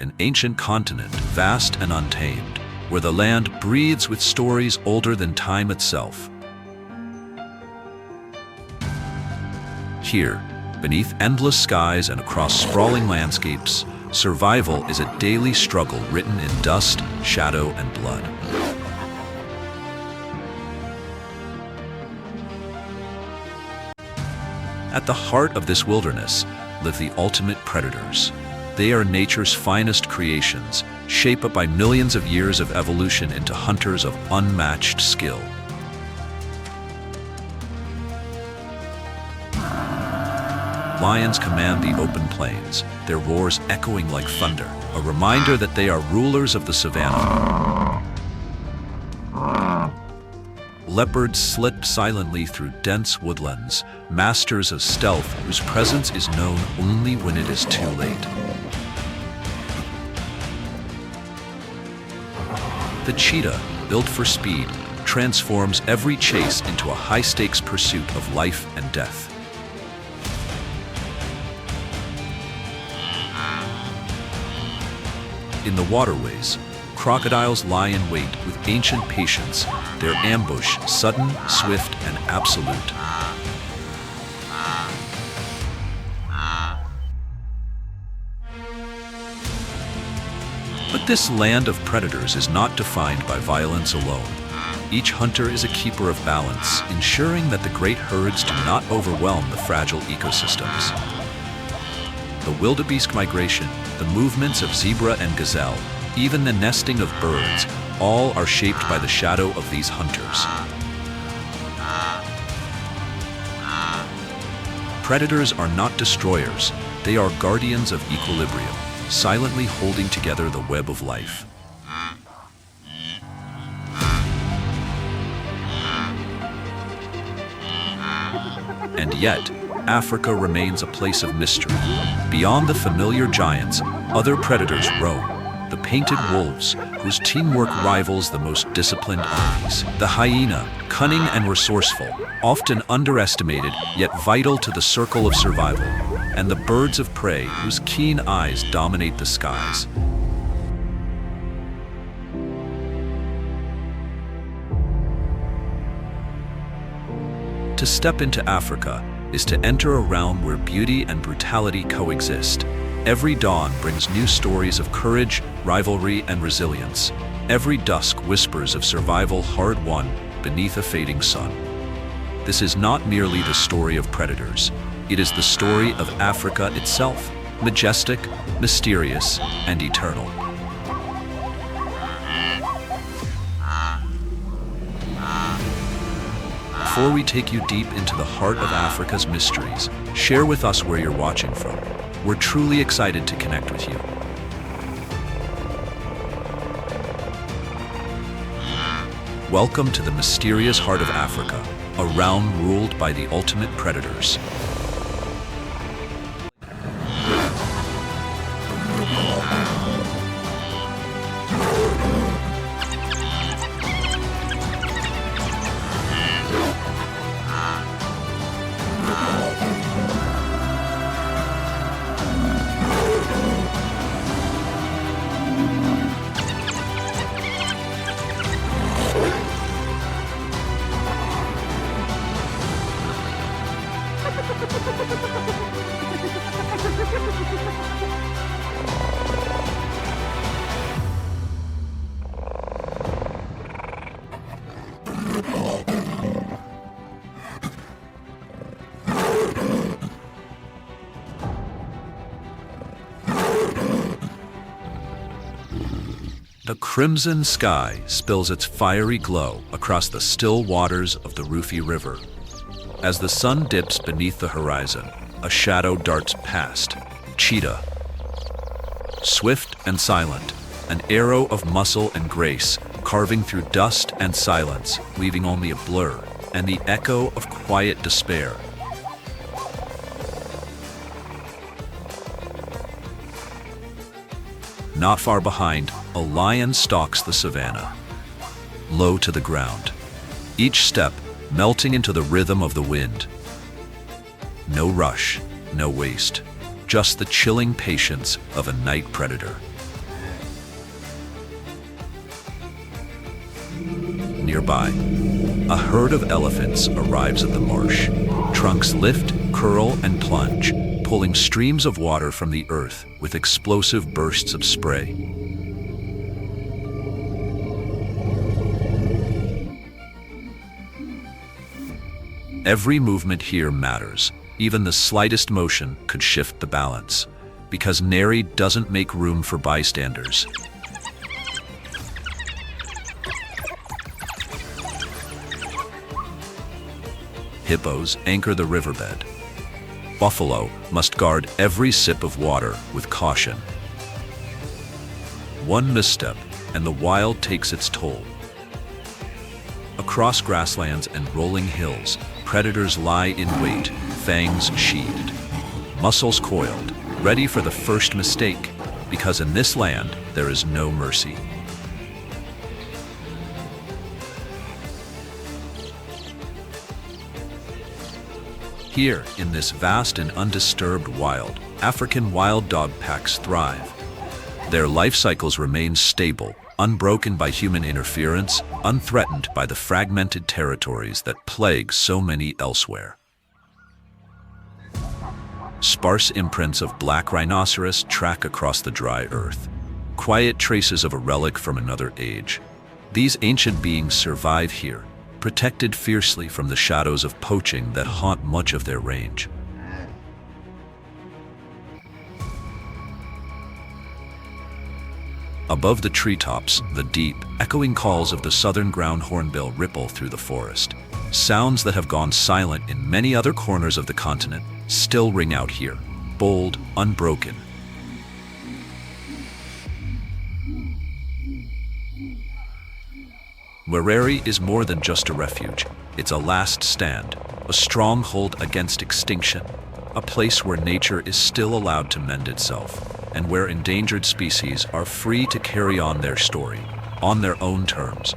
an ancient continent, vast and untamed, where the land breathes with stories older than time itself. Here, beneath endless skies and across sprawling landscapes, survival is a daily struggle written in dust, shadow, and blood. At the heart of this wilderness live the ultimate predators. They are nature's finest creations, shaped by millions of years of evolution into hunters of unmatched skill. Lions command the open plains, their roars echoing like thunder, a reminder that they are rulers of the savannah. Leopards slip silently through dense woodlands, masters of stealth whose presence is known only when it is too late. The cheetah, built for speed, transforms every chase into a high-stakes pursuit of life and death. In the waterways, crocodiles lie in wait with ancient patience, their ambush sudden, swift, and absolute. But this land of predators is not defined by violence alone. Each hunter is a keeper of balance, ensuring that the great herds do not overwhelm the fragile ecosystems. The wildebeest migration, the movements of zebra and gazelle, even the nesting of birds, all are shaped by the shadow of these hunters. Predators are not destroyers, they are guardians of equilibrium, silently holding together the web of life. And yet, Africa remains a place of mystery. Beyond the familiar giants, other predators roam. The painted wolves, whose teamwork rivals the most disciplined armies. The hyena, cunning and resourceful, often underestimated yet vital to the circle of survival. And the birds of prey, whose keen eyes dominate the skies. To step into Africa is to enter a realm where beauty and brutality coexist. Every dawn brings new stories of courage, rivalry, and resilience. Every dusk whispers of survival hard-won beneath a fading sun. This is not merely the story of predators. It is the story of Africa itself, majestic, mysterious, and eternal. Before we take you deep into the heart of Africa's mysteries, share with us where you're watching from. We're truly excited to connect with you. Welcome to the mysterious heart of Africa, a realm ruled by the ultimate predators. The crimson sky spills its fiery glow across the still waters of the Rufi River. As the sun dips beneath the horizon, a shadow darts past. Cheetah. Swift and silent, an arrow of muscle and grace, carving through dust and silence, leaving only a blur and the echo of quiet despair. Not far behind, a lion stalks the savannah, low to the ground, each step melting into the rhythm of the wind. No rush, no waste, just the chilling patience of a night predator. Nearby, a herd of elephants arrives at the marsh. Trunks lift, curl, and plunge, pulling streams of water from the earth with explosive bursts of spray. Every movement here matters. Even the slightest motion could shift the balance, because nary doesn't make room for bystanders. Hippos anchor the riverbed. Buffalo must guard every sip of water with caution. One misstep, and the wild takes its toll. Across grasslands and rolling hills, predators lie in wait, fangs sheathed, muscles coiled, ready for the first mistake, because in this land there is no mercy. Here, in this vast and undisturbed wild, African wild dog packs thrive. Their life cycles remain stable, unbroken by human interference, unthreatened by the fragmented territories that plague so many elsewhere. Sparse imprints of black rhinoceros track across the dry earth, quiet traces of a relic from another age. These ancient beings survive here, protected fiercely from the shadows of poaching that haunt much of their range. Above the treetops, the deep, echoing calls of the southern ground hornbill ripple through the forest. Sounds that have gone silent in many other corners of the continent still ring out here, bold, unbroken. Wereri is more than just a refuge. It's a last stand, a stronghold against extinction, a place where nature is still allowed to mend itself, and where endangered species are free to carry on their story, on their own terms.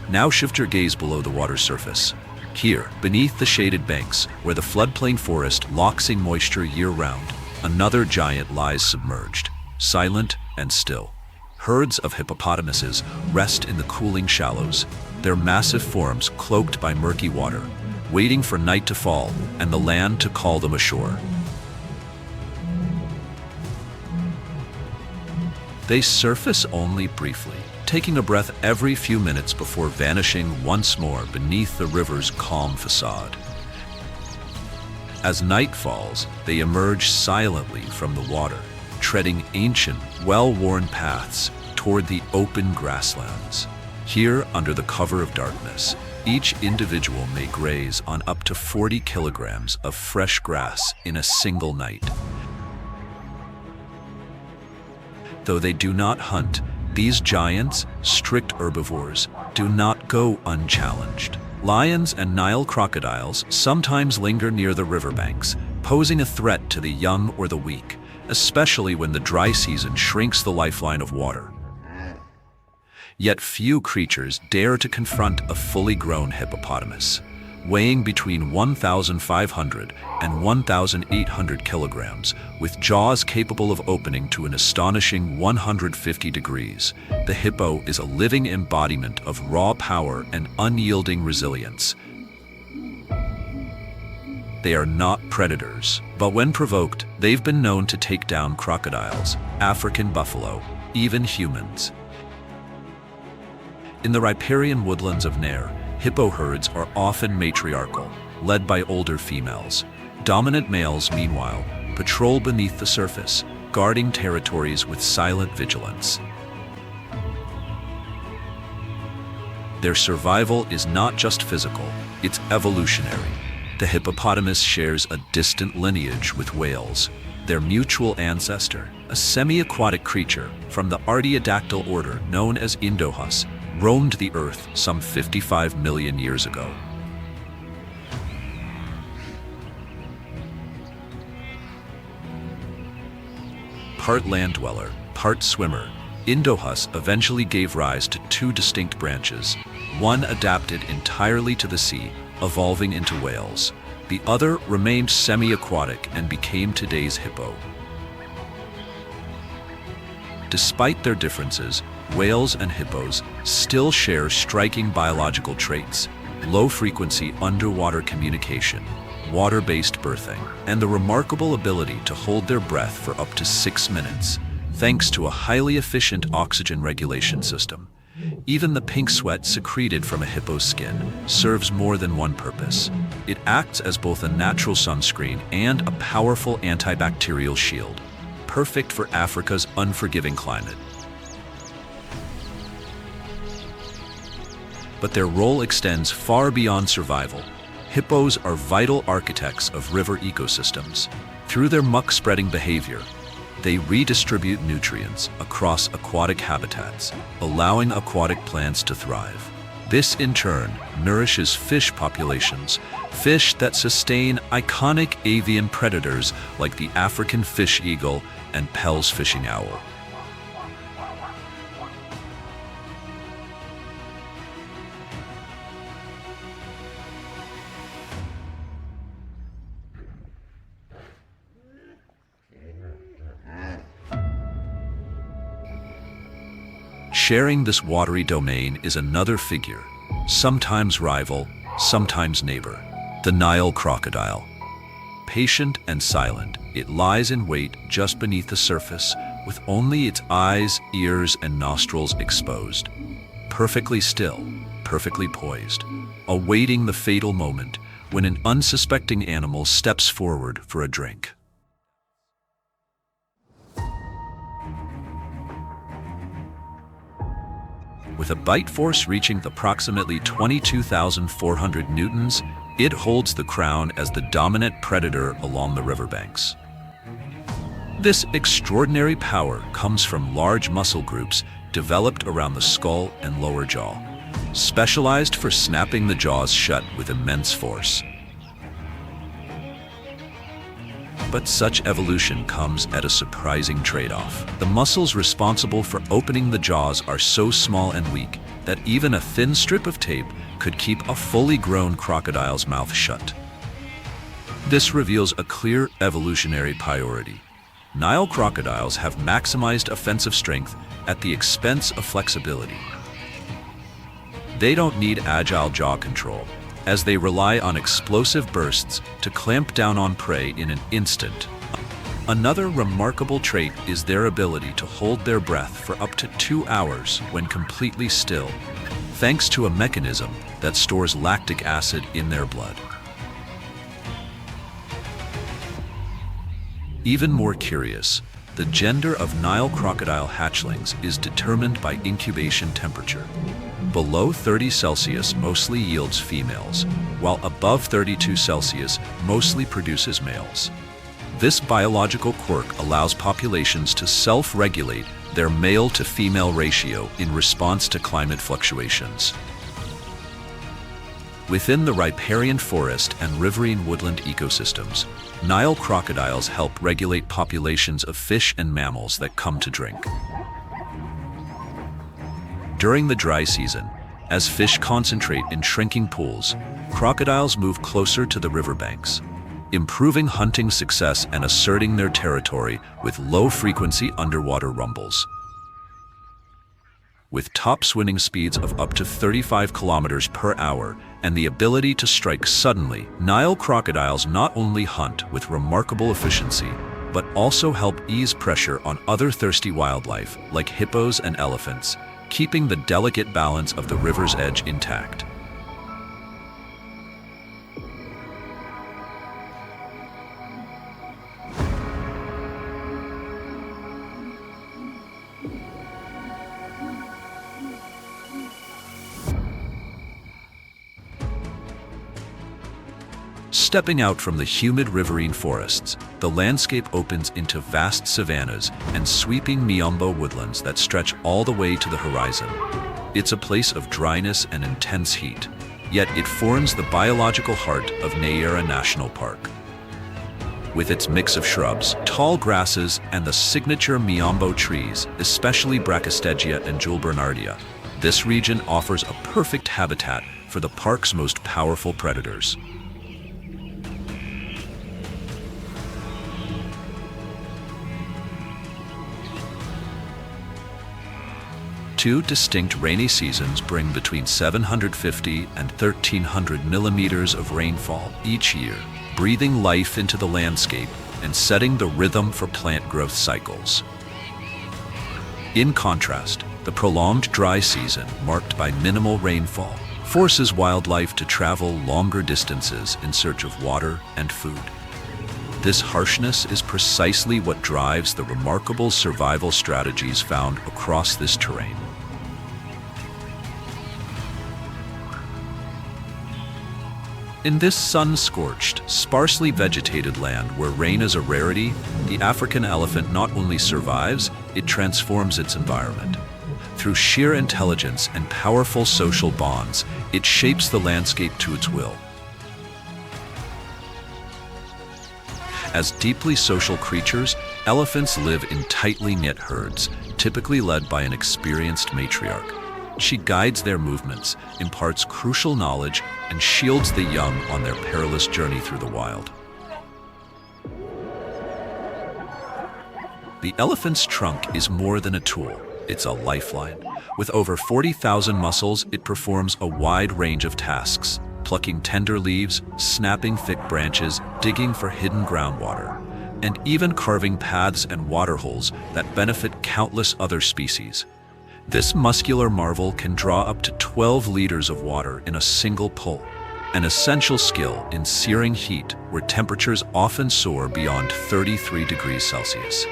Now shift your gaze below the water's surface. Here, beneath the shaded banks, where the floodplain forest locks in moisture year-round, another giant lies submerged, silent and still. Herds of hippopotamuses rest in the cooling shallows, their massive forms cloaked by murky water, waiting for night to fall and the land to call them ashore. They surface only briefly, taking a breath every few minutes before vanishing once more beneath the river's calm facade. As night falls, they emerge silently from the water, treading ancient, well-worn paths toward the open grasslands. Here, under the cover of darkness, each individual may graze on up to 40 kilograms of fresh grass in a single night. Though they do not hunt, these giants, strict herbivores, do not go unchallenged. Lions and Nile crocodiles sometimes linger near the riverbanks, posing a threat to the young or the weak, especially when the dry season shrinks the lifeline of water. Yet few creatures dare to confront a fully grown hippopotamus, weighing between 1,500 and 1,800 kilograms, with jaws capable of opening to an astonishing 150 degrees. The hippo is a living embodiment of raw power and unyielding resilience. They are not predators, but when provoked, they've been known to take down crocodiles, African buffalo, even humans. In the riparian woodlands of Nile, hippo herds are often matriarchal, led by older females. Dominant males, meanwhile, patrol beneath the surface, guarding territories with silent vigilance. Their survival is not just physical, it's evolutionary. The hippopotamus shares a distant lineage with whales, their mutual ancestor, a semi-aquatic creature from the artiodactyl order known as Indohus, roamed the earth some 55 million years ago. Part land dweller, part swimmer, Indohus eventually gave rise to two distinct branches, one adapted entirely to the sea, evolving into whales. The other remained semi-aquatic and became today's hippo. Despite their differences, whales and hippos still share striking biological traits: low-frequency underwater communication, water-based birthing, and the remarkable ability to hold their breath for up to 6 minutes, thanks to a highly efficient oxygen regulation system. Even the pink sweat secreted from a hippo's skin serves more than one purpose. It acts as both a natural sunscreen and a powerful antibacterial shield, perfect for Africa's unforgiving climate. But their role extends far beyond survival. Hippos are vital architects of river ecosystems. Through their muck-spreading behavior, they redistribute nutrients across aquatic habitats, allowing aquatic plants to thrive. This, in turn, nourishes fish populations, fish that sustain iconic avian predators like the African fish eagle and Pell's fishing owl. Sharing this watery domain is another figure, sometimes rival, sometimes neighbor: the Nile crocodile. Patient and silent, it lies in wait just beneath the surface, with only its eyes, ears, and nostrils exposed. Perfectly still, perfectly poised, awaiting the fatal moment when an unsuspecting animal steps forward for a drink. With a bite force reaching approximately 22,400 newtons, it holds the crown as the dominant predator along the riverbanks. This extraordinary power comes from large muscle groups developed around the skull and lower jaw, specialized for snapping the jaws shut with immense force. But such evolution comes at a surprising trade-off. The muscles responsible for opening the jaws are so small and weak that even a thin strip of tape could keep a fully grown crocodile's mouth shut. This reveals a clear evolutionary priority. Nile crocodiles have maximized offensive strength at the expense of flexibility. They don't need agile jaw control, as they rely on explosive bursts to clamp down on prey in an instant. Another remarkable trait is their ability to hold their breath for up to 2 hours when completely still, thanks to a mechanism that stores lactic acid in their blood. Even more curious, the gender of Nile crocodile hatchlings is determined by incubation temperature. Below 30 Celsius mostly yields females, while above 32 Celsius mostly produces males. This biological quirk allows populations to self-regulate their male-to-female ratio in response to climate fluctuations. Within the riparian forest and riverine woodland ecosystems, Nile crocodiles help regulate populations of fish and mammals that come to drink. During the dry season, as fish concentrate in shrinking pools, crocodiles move closer to the riverbanks, improving hunting success and asserting their territory with low-frequency underwater rumbles. With top swimming speeds of up to 35 kilometers per hour and the ability to strike suddenly, Nile crocodiles not only hunt with remarkable efficiency, but also help ease pressure on other thirsty wildlife like hippos and elephants, keeping the delicate balance of the river's edge intact. Stepping out from the humid riverine forests, the landscape opens into vast savannas and sweeping miombo woodlands that stretch all the way to the horizon. It's a place of dryness and intense heat, yet it forms the biological heart of Nyera National Park. With its mix of shrubs, tall grasses, and the signature miombo trees, especially Brachystegia and Julbernardia, this region offers a perfect habitat for the park's most powerful predators. Two distinct rainy seasons bring between 750 and 1,300 millimeters of rainfall each year, breathing life into the landscape and setting the rhythm for plant growth cycles. In contrast, the prolonged dry season, marked by minimal rainfall, forces wildlife to travel longer distances in search of water and food. This harshness is precisely what drives the remarkable survival strategies found across this terrain. In this sun-scorched, sparsely vegetated land where rain is a rarity, the African elephant not only survives, it transforms its environment. Through sheer intelligence and powerful social bonds, it shapes the landscape to its will. As deeply social creatures, elephants live in tightly knit herds, typically led by an experienced matriarch. She guides their movements, imparts crucial knowledge, and shields the young on their perilous journey through the wild. The elephant's trunk is more than a tool, it's a lifeline. With over 40,000 muscles, it performs a wide range of tasks, plucking tender leaves, snapping thick branches, digging for hidden groundwater, and even carving paths and waterholes that benefit countless other species. This muscular marvel can draw up to 12 liters of water in a single pull, an essential skill in searing heat where temperatures often soar beyond 33 degrees Celsius.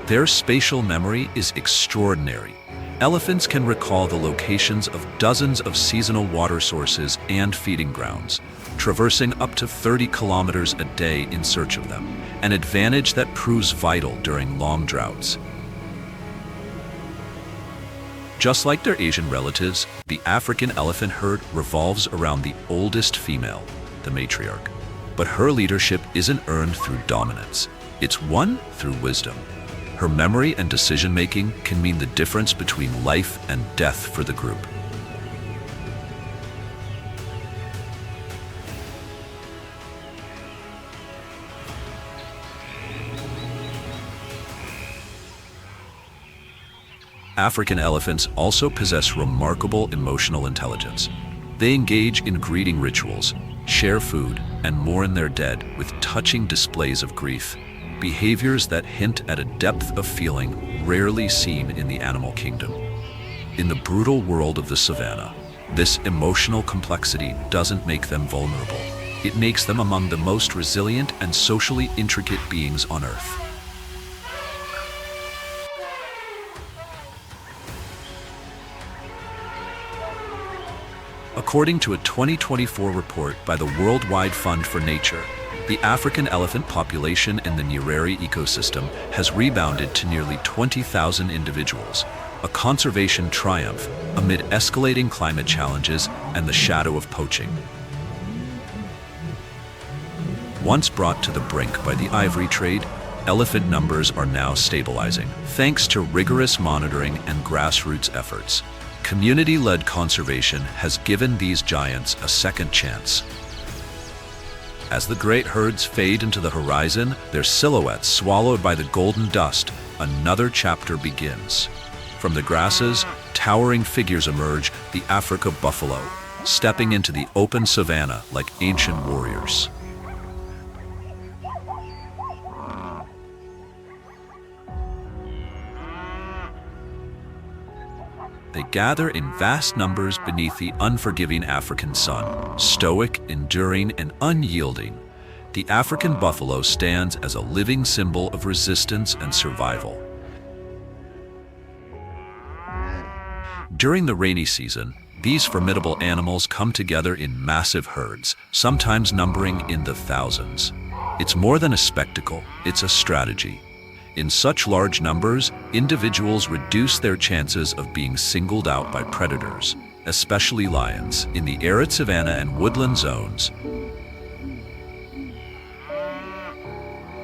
Their spatial memory is extraordinary. Elephants can recall the locations of dozens of seasonal water sources and feeding grounds, traversing up to 30 kilometers a day in search of them, an advantage that proves vital during long droughts. Just like their Asian relatives, the African elephant herd revolves around the oldest female, the matriarch. But her leadership isn't earned through dominance, it's won through wisdom. Her memory and decision-making can mean the difference between life and death for the group. African elephants also possess remarkable emotional intelligence. They engage in greeting rituals, share food, and mourn their dead with touching displays of grief, behaviors that hint at a depth of feeling rarely seen in the animal kingdom. In the brutal world of the savannah, this emotional complexity doesn't make them vulnerable. It makes them among the most resilient and socially intricate beings on Earth. According to a 2024 report by the Worldwide Fund for Nature, the African elephant population in the Nyerere ecosystem has rebounded to nearly 20,000 individuals, a conservation triumph amid escalating climate challenges and the shadow of poaching. Once brought to the brink by the ivory trade, elephant numbers are now stabilizing, thanks to rigorous monitoring and grassroots efforts. Community-led conservation has given these giants a second chance. As the great herds fade into the horizon, their silhouettes swallowed by the golden dust, another chapter begins. From the grasses, towering figures emerge, the Africa buffalo, stepping into the open savanna like ancient warriors. They gather in vast numbers beneath the unforgiving African sun. Stoic, enduring, and unyielding, the African buffalo stands as a living symbol of resistance and survival. During the rainy season, these formidable animals come together in massive herds, sometimes numbering in the thousands. It's more than a spectacle, it's a strategy. In such large numbers, individuals reduce their chances of being singled out by predators, especially lions, in the arid savanna and woodland zones.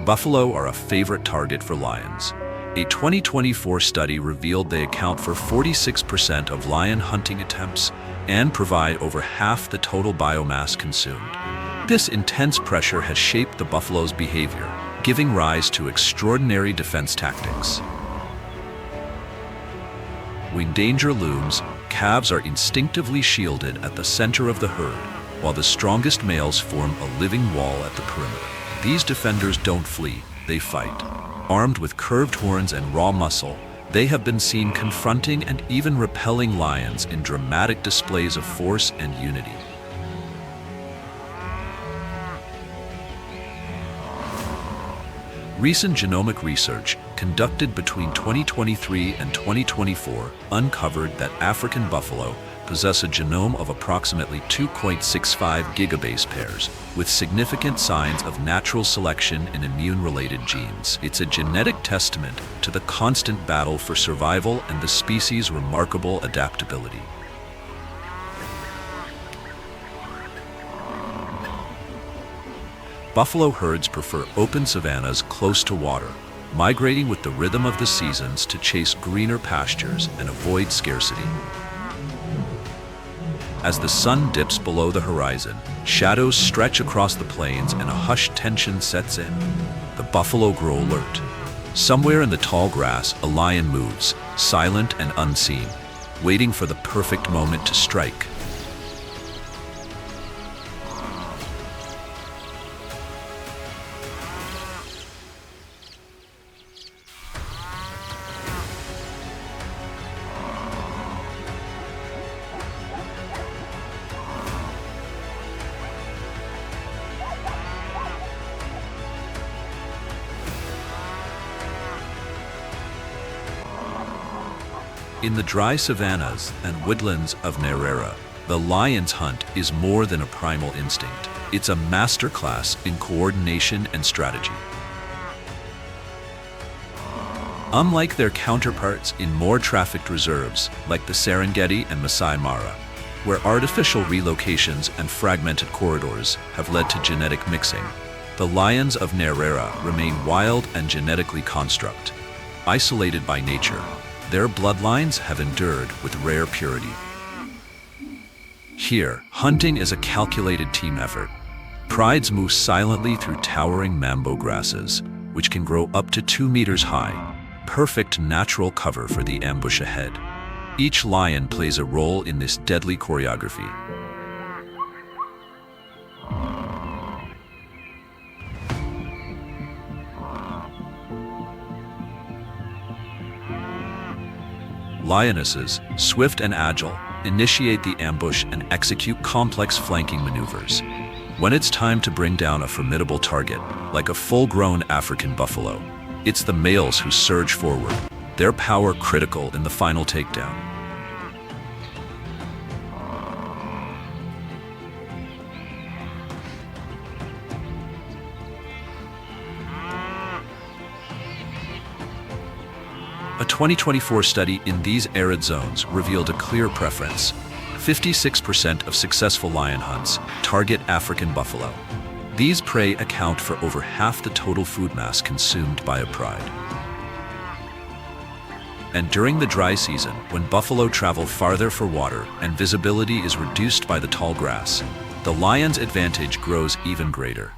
Buffalo are a favorite target for lions. A 2024 study revealed they account for 46% of lion hunting attempts and provide over half the total biomass consumed. This intense pressure has shaped the buffalo's behavior, giving rise to extraordinary defense tactics. When danger looms, calves are instinctively shielded at the center of the herd, while the strongest males form a living wall at the perimeter. These defenders don't flee, they fight. Armed with curved horns and raw muscle, they have been seen confronting and even repelling lions in dramatic displays of force and unity. Recent genomic research conducted between 2023 and 2024 uncovered that African buffalo possess a genome of approximately 2.65 gigabase pairs, with significant signs of natural selection in immune-related genes. It's a genetic testament to the constant battle for survival and the species' remarkable adaptability. Buffalo herds prefer open savannas close to water, migrating with the rhythm of the seasons to chase greener pastures and avoid scarcity. As the sun dips below the horizon, shadows stretch across the plains and a hushed tension sets in. The buffalo grow alert. Somewhere in the tall grass, a lion moves, silent and unseen, waiting for the perfect moment to strike. In the dry savannas and woodlands of Nile, the lion's hunt is more than a primal instinct. It's a masterclass in coordination and strategy. Unlike their counterparts in more trafficked reserves like the Serengeti and Masai Mara, where artificial relocations and fragmented corridors have led to genetic mixing, the lions of Nile remain wild and genetically construct. Isolated by nature, their bloodlines have endured with rare purity. Here, hunting is a calculated team effort. Prides move silently through towering mambo grasses, which can grow up to 2 meters high, perfect natural cover for the ambush ahead. Each lion plays a role in this deadly choreography. Lionesses, swift and agile, initiate the ambush and execute complex flanking maneuvers. When it's time to bring down a formidable target, like a full-grown African buffalo, it's the males who surge forward, their power critical in the final takedown. A 2024 study in these arid zones revealed a clear preference. 56% of successful lion hunts target African buffalo. These prey account for over half the total food mass consumed by a pride. And during the dry season, when buffalo travel farther for water and visibility is reduced by the tall grass, the lion's advantage grows even greater.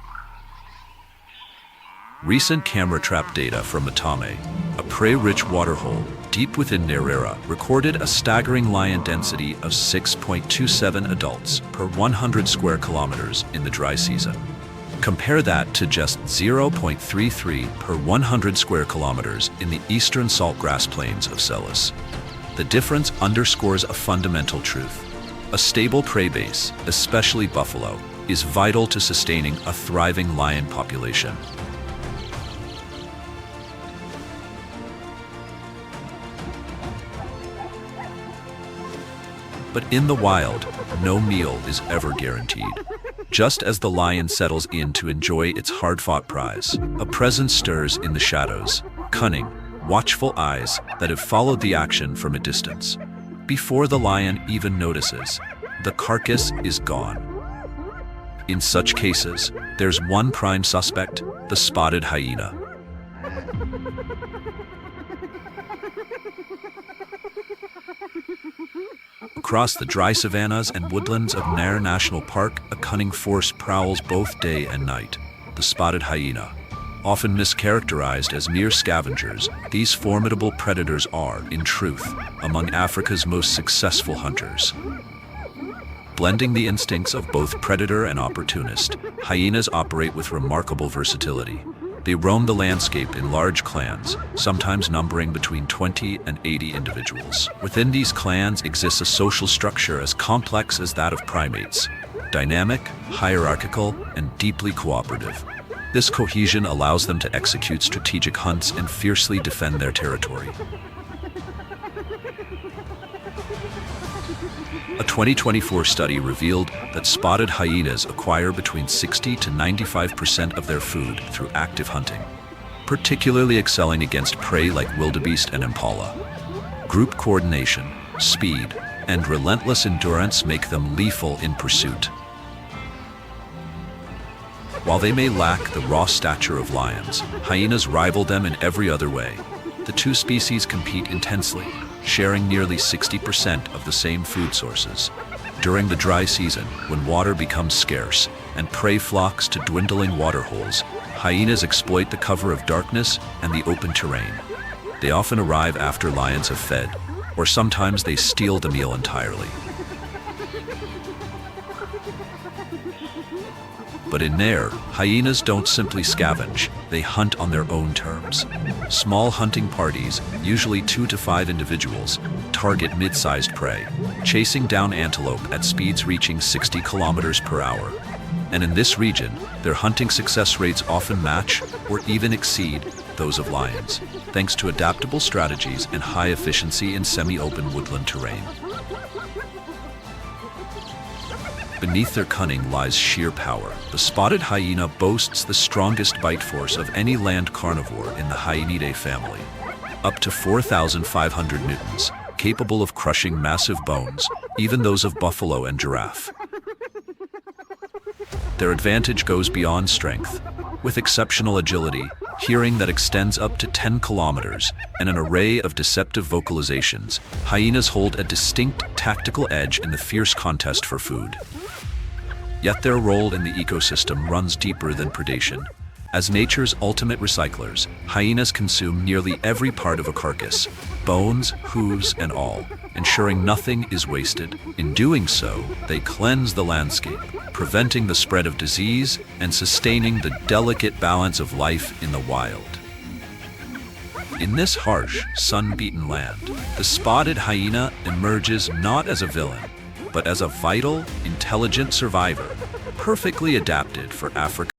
Recent camera trap data from Matame, a prey-rich waterhole deep within Nile, recorded a staggering lion density of 6.27 adults per 100 square kilometers in the dry season. Compare that to just 0.33 per 100 square kilometers in the eastern saltgrass plains of Celis. The difference underscores a fundamental truth. A stable prey base, especially buffalo, is vital to sustaining a thriving lion population. But in the wild, no meal is ever guaranteed. Just as the lion settles in to enjoy its hard-fought prize, a presence stirs in the shadows, cunning, watchful eyes that have followed the action from a distance. Before the lion even notices, the carcass is gone. In such cases, there's one prime suspect, the spotted hyena. Across the dry savannas and woodlands of Nile National Park, a cunning force prowls both day and night, the spotted hyena. Often mischaracterized as mere scavengers, these formidable predators are, in truth, among Africa's most successful hunters. Blending the instincts of both predator and opportunist, hyenas operate with remarkable versatility. They roam the landscape in large clans, sometimes numbering between 20 and 80 individuals. Within these clans exists a social structure as complex as that of primates, dynamic, hierarchical, and deeply cooperative. This cohesion allows them to execute strategic hunts and fiercely defend their territory. A 2024 study revealed that spotted hyenas acquire between 60 to 95% of their food through active hunting, particularly excelling against prey like wildebeest and impala. Group coordination, speed, and relentless endurance make them lethal in pursuit. While they may lack the raw stature of lions, hyenas rival them in every other way. The two species compete intensely, sharing nearly 60% of the same food sources. During the dry season, when water becomes scarce and prey flocks to dwindling waterholes, hyenas exploit the cover of darkness and the open terrain. They often arrive after lions have fed, or sometimes they steal the meal entirely. But in Nile, hyenas don't simply scavenge, they hunt on their own terms. Small hunting parties, usually 2 to 5 individuals, target mid-sized prey, chasing down antelope at speeds reaching 60 kilometers per hour. And in this region, their hunting success rates often match or even exceed those of lions, thanks to adaptable strategies and high efficiency in semi-open woodland terrain. Beneath their cunning lies sheer power. The spotted hyena boasts the strongest bite force of any land carnivore in the Hyenidae family, up to 4,500 newtons, capable of crushing massive bones, even those of buffalo and giraffe. Their advantage goes beyond strength. With exceptional agility, hearing that extends up to 10 kilometers, and an array of deceptive vocalizations, hyenas hold a distinct tactical edge in the fierce contest for food. Yet their role in the ecosystem runs deeper than predation. As nature's ultimate recyclers, hyenas consume nearly every part of a carcass, bones, hooves, and all, ensuring nothing is wasted. In doing so, they cleanse the landscape, preventing the spread of disease and sustaining the delicate balance of life in the wild. In this harsh, sun-beaten land, the spotted hyena emerges not as a villain, but as a vital, intelligent survivor, perfectly adapted for Africa.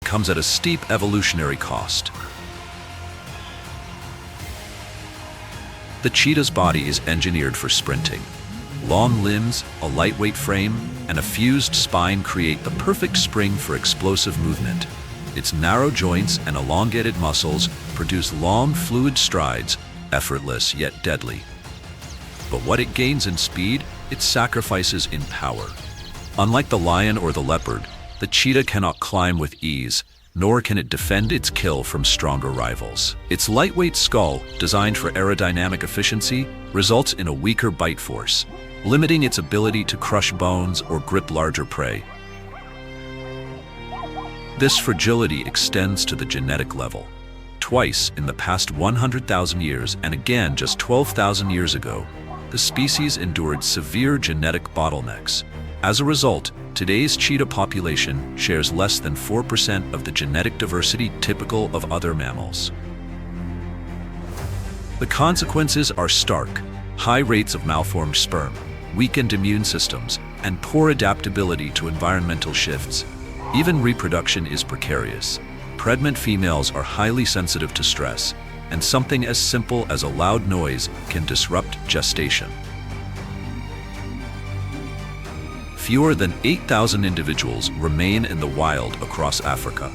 Comes at a steep evolutionary cost. The cheetah's body is engineered for sprinting. Long limbs, a lightweight frame, and a fused spine create the perfect spring for explosive movement. Its narrow joints and elongated muscles produce long, fluid strides, effortless yet deadly. But what it gains in speed, it sacrifices in power. Unlike the lion or the leopard, the cheetah cannot climb with ease, nor can it defend its kill from stronger rivals. Its lightweight skull, designed for aerodynamic efficiency, results in a weaker bite force, limiting its ability to crush bones or grip larger prey. This fragility extends to the genetic level. Twice in the past 100,000 years and again just 12,000 years ago, the species endured severe genetic bottlenecks. As a result, today's cheetah population shares less than 4% of the genetic diversity typical of other mammals. The consequences are stark: high rates of malformed sperm, weakened immune systems, and poor adaptability to environmental shifts. Even reproduction is precarious. Pregnant females are highly sensitive to stress, and something as simple as a loud noise can disrupt gestation. Fewer than 8,000 individuals remain in the wild across Africa.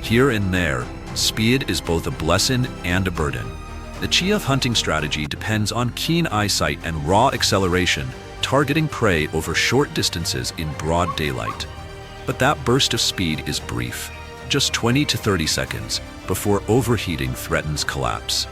Here and there, speed is both a blessing and a burden. The cheetah hunting strategy depends on keen eyesight and raw acceleration, targeting prey over short distances in broad daylight. But that burst of speed is brief, just 20 to 30 seconds, before overheating threatens collapse.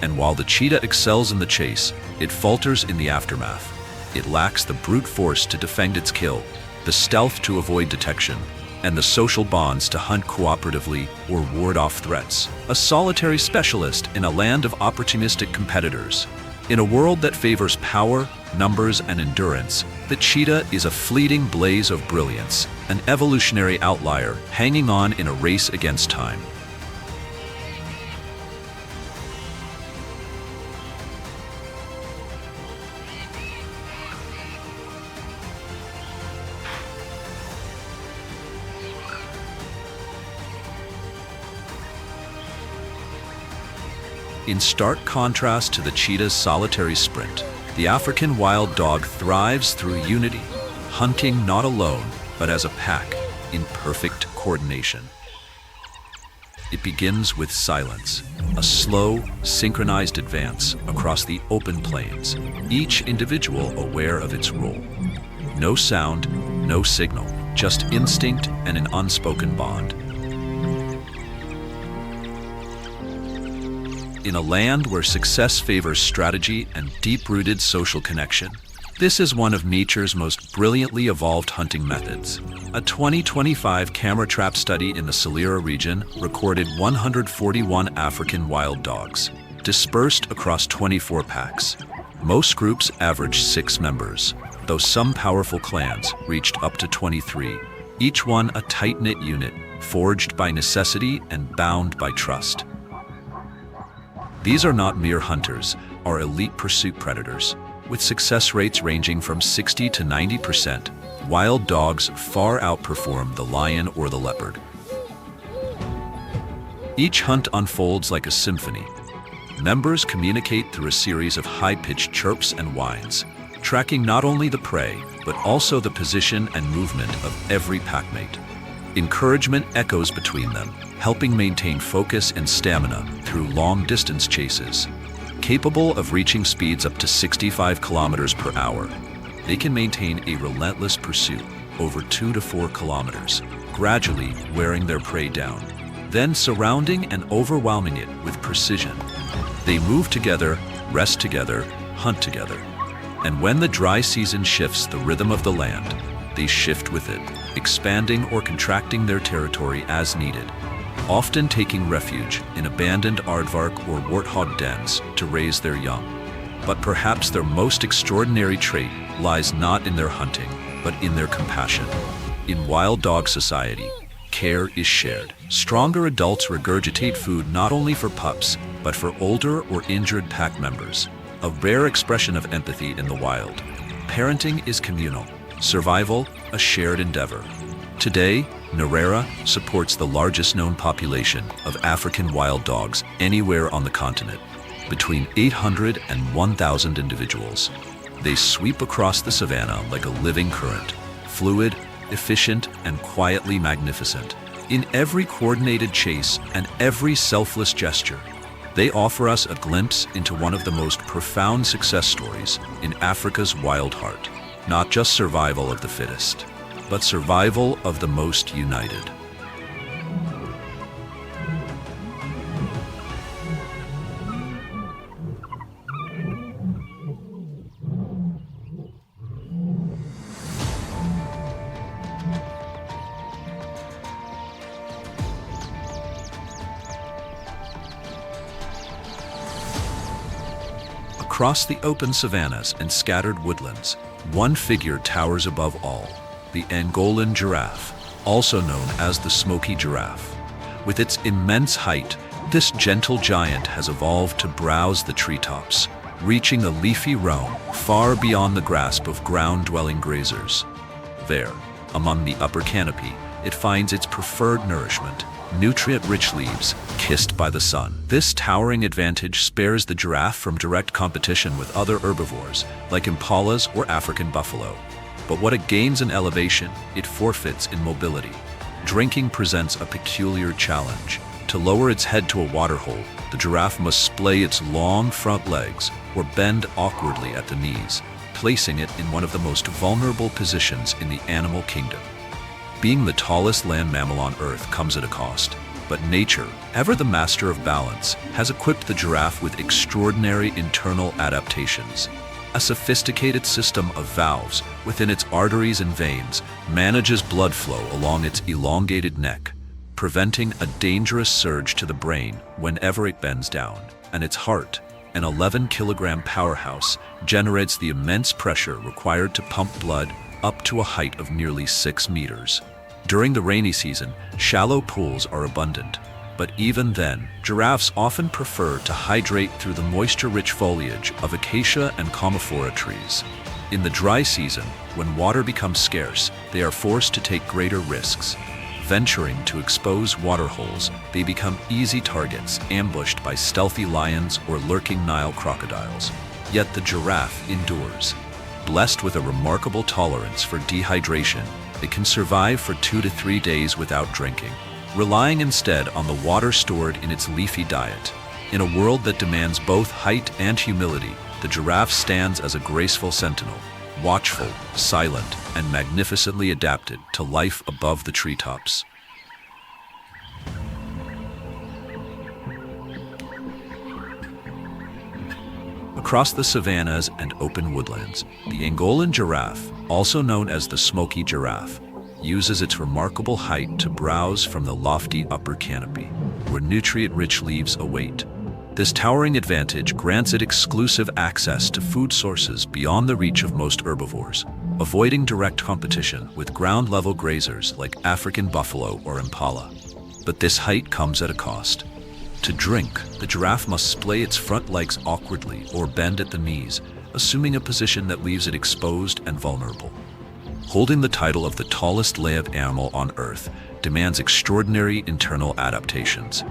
And while the cheetah excels in the chase, it falters in the aftermath. It lacks the brute force to defend its kill, the stealth to avoid detection, and the social bonds to hunt cooperatively or ward off threats. A solitary specialist in a land of opportunistic competitors. In a world that favors power, numbers, and endurance, the cheetah is a fleeting blaze of brilliance, an evolutionary outlier hanging on in a race against time. In stark contrast to the cheetah's solitary sprint, the African wild dog thrives through unity, hunting not alone, but as a pack, in perfect coordination. It begins with silence, a slow, synchronized advance across the open plains, each individual aware of its role. No sound, no signal, just instinct and an unspoken bond. In a land where success favors strategy and deep-rooted social connection, this is one of nature's most brilliantly evolved hunting methods. A 2025 camera trap study in the Selera region recorded 141 African wild dogs, dispersed across 24 packs. Most groups averaged 6 members, though some powerful clans reached up to 23, each one a tight-knit unit, forged by necessity and bound by trust. These are not mere hunters, are elite pursuit predators. With success rates ranging from 60 to 90%, wild dogs far outperform the lion or the leopard. Each hunt unfolds like a symphony. Members communicate through a series of high-pitched chirps and whines, tracking not only the prey, but also the position and movement of every packmate. Encouragement echoes between them, helping maintain focus and stamina through long-distance chases. Capable of reaching speeds up to 65 kilometers per hour, they can maintain a relentless pursuit over 2 to 4 kilometers, gradually wearing their prey down, then surrounding and overwhelming it with precision. They move together, rest together, hunt together. And when the dry season shifts the rhythm of the land, they shift with it, expanding or contracting their territory as needed, often taking refuge in abandoned aardvark or warthog dens to raise their young. But perhaps their most extraordinary trait lies not in their hunting, but in their compassion. In wild dog society, care is shared. Stronger adults regurgitate food not only for pups, but for older or injured pack members, a rare expression of empathy in the wild. Parenting is communal, survival a shared endeavor. Today, Narera supports the largest known population of African wild dogs anywhere on the continent, between 800 and 1,000 individuals. They sweep across the savannah like a living current, fluid, efficient, and quietly magnificent. In every coordinated chase and every selfless gesture, they offer us a glimpse into one of the most profound success stories in Africa's wild heart. Not just survival of the fittest, but survival of the most united. Across the open savannas and scattered woodlands, one figure towers above all, the Angolan giraffe, also known as the smoky giraffe. With its immense height, this gentle giant has evolved to browse the treetops, reaching a leafy realm far beyond the grasp of ground-dwelling grazers. There, among the upper canopy, it finds its preferred nourishment, nutrient-rich leaves kissed by the sun. This towering advantage spares the giraffe from direct competition with other herbivores, like impalas or African buffalo. But what it gains in elevation, it forfeits in mobility. Drinking presents a peculiar challenge. To lower its head to a waterhole, the giraffe must splay its long front legs or bend awkwardly at the knees, placing it in one of the most vulnerable positions in the animal kingdom. Being the tallest land mammal on Earth comes at a cost, but nature, ever the master of balance, has equipped the giraffe with extraordinary internal adaptations. A sophisticated system of valves within its arteries and veins manages blood flow along its elongated neck, preventing a dangerous surge to the brain whenever it bends down. And its heart, an 11-kilogram powerhouse, generates the immense pressure required to pump blood up to a height of nearly 6 meters. During the rainy season, shallow pools are abundant, but even then, giraffes often prefer to hydrate through the moisture-rich foliage of acacia and commiphora trees. In the dry season, when water becomes scarce, they are forced to take greater risks. Venturing to exposed waterholes, they become easy targets ambushed by stealthy lions or lurking Nile crocodiles. Yet the giraffe endures. Blessed with a remarkable tolerance for dehydration, it can survive for 2 to 3 days without drinking, relying instead on the water stored in its leafy diet. In a world that demands both height and humility, the giraffe stands as a graceful sentinel, watchful, silent, and magnificently adapted to life above the treetops. Across the savannas and open woodlands, the Angolan giraffe, also known as the smoky giraffe, uses its remarkable height to browse from the lofty upper canopy, where nutrient-rich leaves await. This towering advantage grants it exclusive access to food sources beyond the reach of most herbivores, avoiding direct competition with ground-level grazers like African buffalo or impala. But this height comes at a cost. To drink, the giraffe must splay its front legs awkwardly or bend at the knees, assuming a position that leaves it exposed and vulnerable. Holding the title of the tallest land animal on Earth demands extraordinary internal adaptations.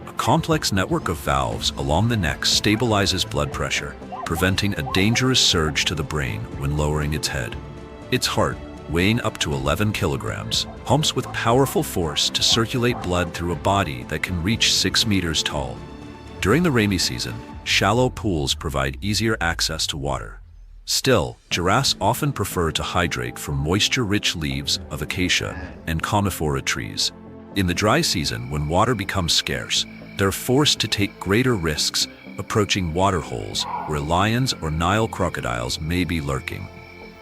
A complex network of valves along the neck stabilizes blood pressure, preventing a dangerous surge to the brain when lowering its head. Its heart, weighing up to 11 kilograms, pumps with powerful force to circulate blood through a body that can reach 6 meters tall. During the rainy season, shallow pools provide easier access to water. Still, giraffes often prefer to hydrate from moisture-rich leaves of acacia and commiphora trees. In the dry season, when water becomes scarce, they're forced to take greater risks, approaching waterholes where lions or Nile crocodiles may be lurking.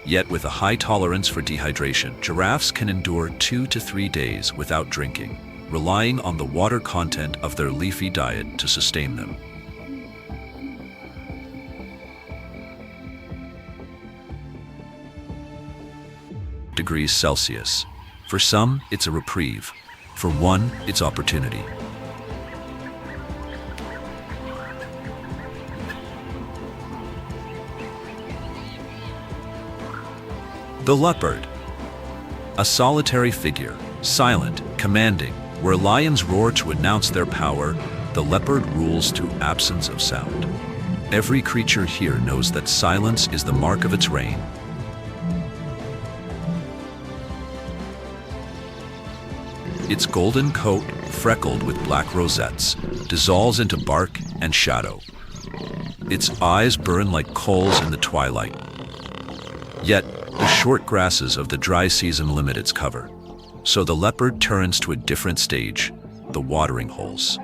Yet with a high tolerance for dehydration, giraffes can endure 2 to 3 days without drinking, relying on the water content of their leafy diet to sustain them. Degrees Celsius. For some, it's a reprieve. For one, it's opportunity. The leopard. A solitary figure, silent, commanding. Where lions roar to announce their power, the leopard rules through absence of sound. Every creature here knows that silence is the mark of its reign. Its golden coat, freckled with black rosettes, dissolves into bark and shadow. Its eyes burn like coals in the twilight. Yet, the short grasses of the dry season limit its cover. So the leopard turns to a different stage, the watering holes.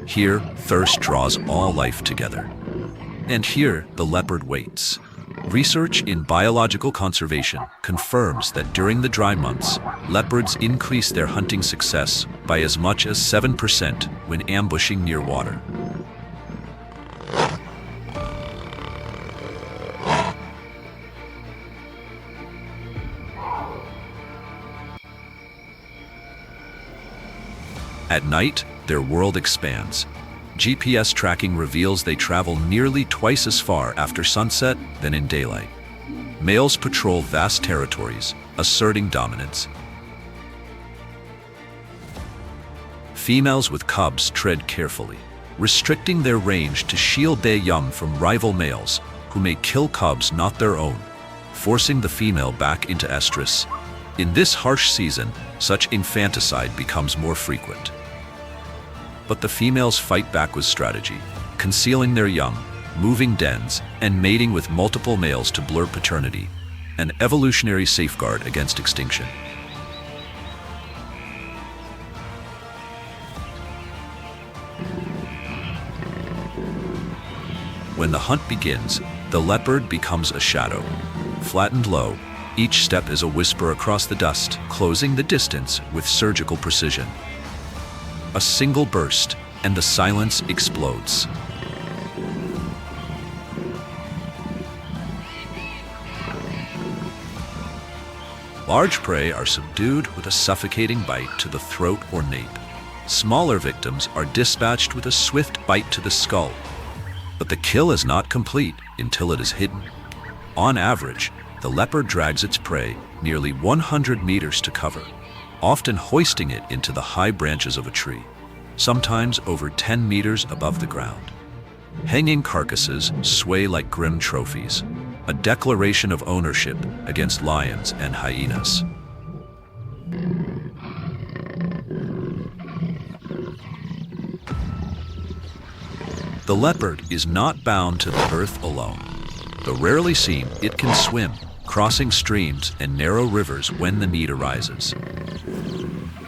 Here, thirst draws all life together. And here, the leopard waits. Research in biological conservation confirms that during the dry months, leopards increase their hunting success by as much as 7% when ambushing near water. At night, their world expands. GPS tracking reveals they travel nearly twice as far after sunset than in daylight. Males patrol vast territories, asserting dominance. Females with cubs tread carefully, restricting their range to shield their young from rival males who may kill cubs not their own, forcing the female back into estrus. In this harsh season, such infanticide becomes more frequent. But the females fight back with strategy, concealing their young, moving dens, and mating with multiple males to blur paternity, an evolutionary safeguard against extinction. When the hunt begins, the leopard becomes a shadow. Flattened low, each step is a whisper across the dust, closing the distance with surgical precision. A single burst, and the silence explodes. Large prey are subdued with a suffocating bite to the throat or nape. Smaller victims are dispatched with a swift bite to the skull. But the kill is not complete until it is hidden. On average, the leopard drags its prey nearly 100 meters to cover, often hoisting it into the high branches of a tree, sometimes over 10 meters above the ground. Hanging carcasses sway like grim trophies, a declaration of ownership against lions and hyenas. The leopard is not bound to the earth alone. Though rarely seen, it can swim, crossing streams and narrow rivers when the need arises.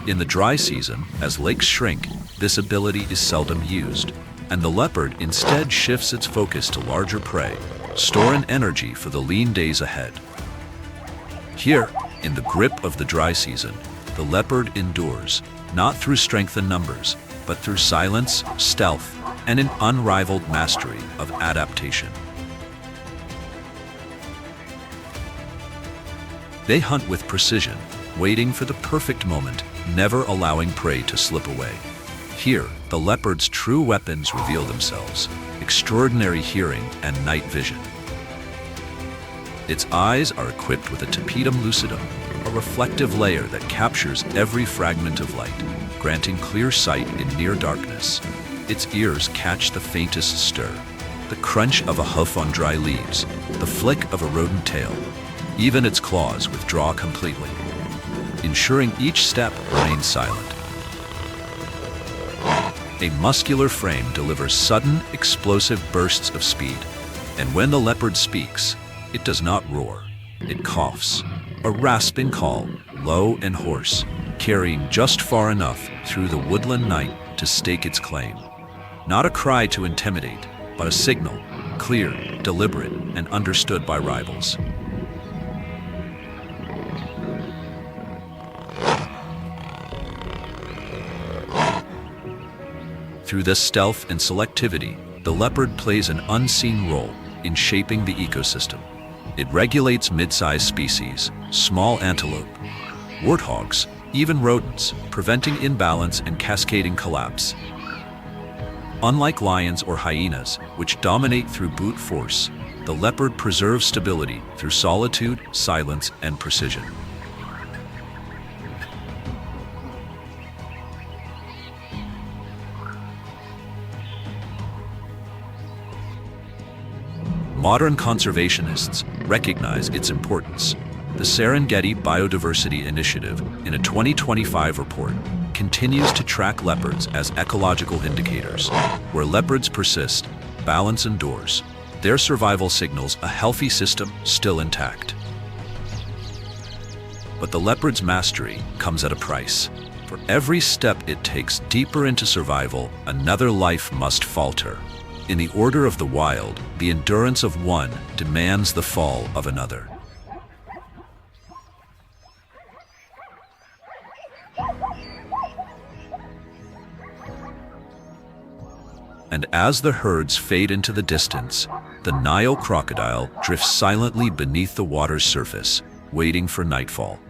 In the dry season, as lakes shrink, this ability is seldom used, and the leopard instead shifts its focus to larger prey, storing energy for the lean days ahead. Here, in the grip of the dry season, the leopard endures, not through strength and numbers, but through silence, stealth, and an unrivaled mastery of adaptation. They hunt with precision, waiting for the perfect moment, never allowing prey to slip away. Here, the leopard's true weapons reveal themselves: extraordinary hearing and night vision. Its eyes are equipped with a tapetum lucidum, a reflective layer that captures every fragment of light, granting clear sight in near darkness. Its ears catch the faintest stir, the crunch of a hoof on dry leaves, the flick of a rodent tail. Even its claws withdraw completely, ensuring each step remains silent. A muscular frame delivers sudden, explosive bursts of speed, and when the leopard speaks, it does not roar. It coughs, a rasping call, low and hoarse, carrying just far enough through the woodland night to stake its claim. Not a cry to intimidate, but a signal, clear, deliberate, and understood by rivals. Through this stealth and selectivity, the leopard plays an unseen role in shaping the ecosystem. It regulates mid-sized species, small antelope, warthogs, even rodents, preventing imbalance and cascading collapse. Unlike lions or hyenas, which dominate through brute force, the leopard preserves stability through solitude, silence, and precision. Modern conservationists recognize its importance. The Serengeti Biodiversity Initiative, in a 2025 report, continues to track leopards as ecological indicators. Where leopards persist, balance endures. Their survival signals a healthy system still intact. But the leopard's mastery comes at a price. For every step it takes deeper into survival, another life must falter. In the order of the wild, the endurance of one demands the fall of another. And as the herds fade into the distance, the Nile crocodile drifts silently beneath the water's surface, waiting for nightfall.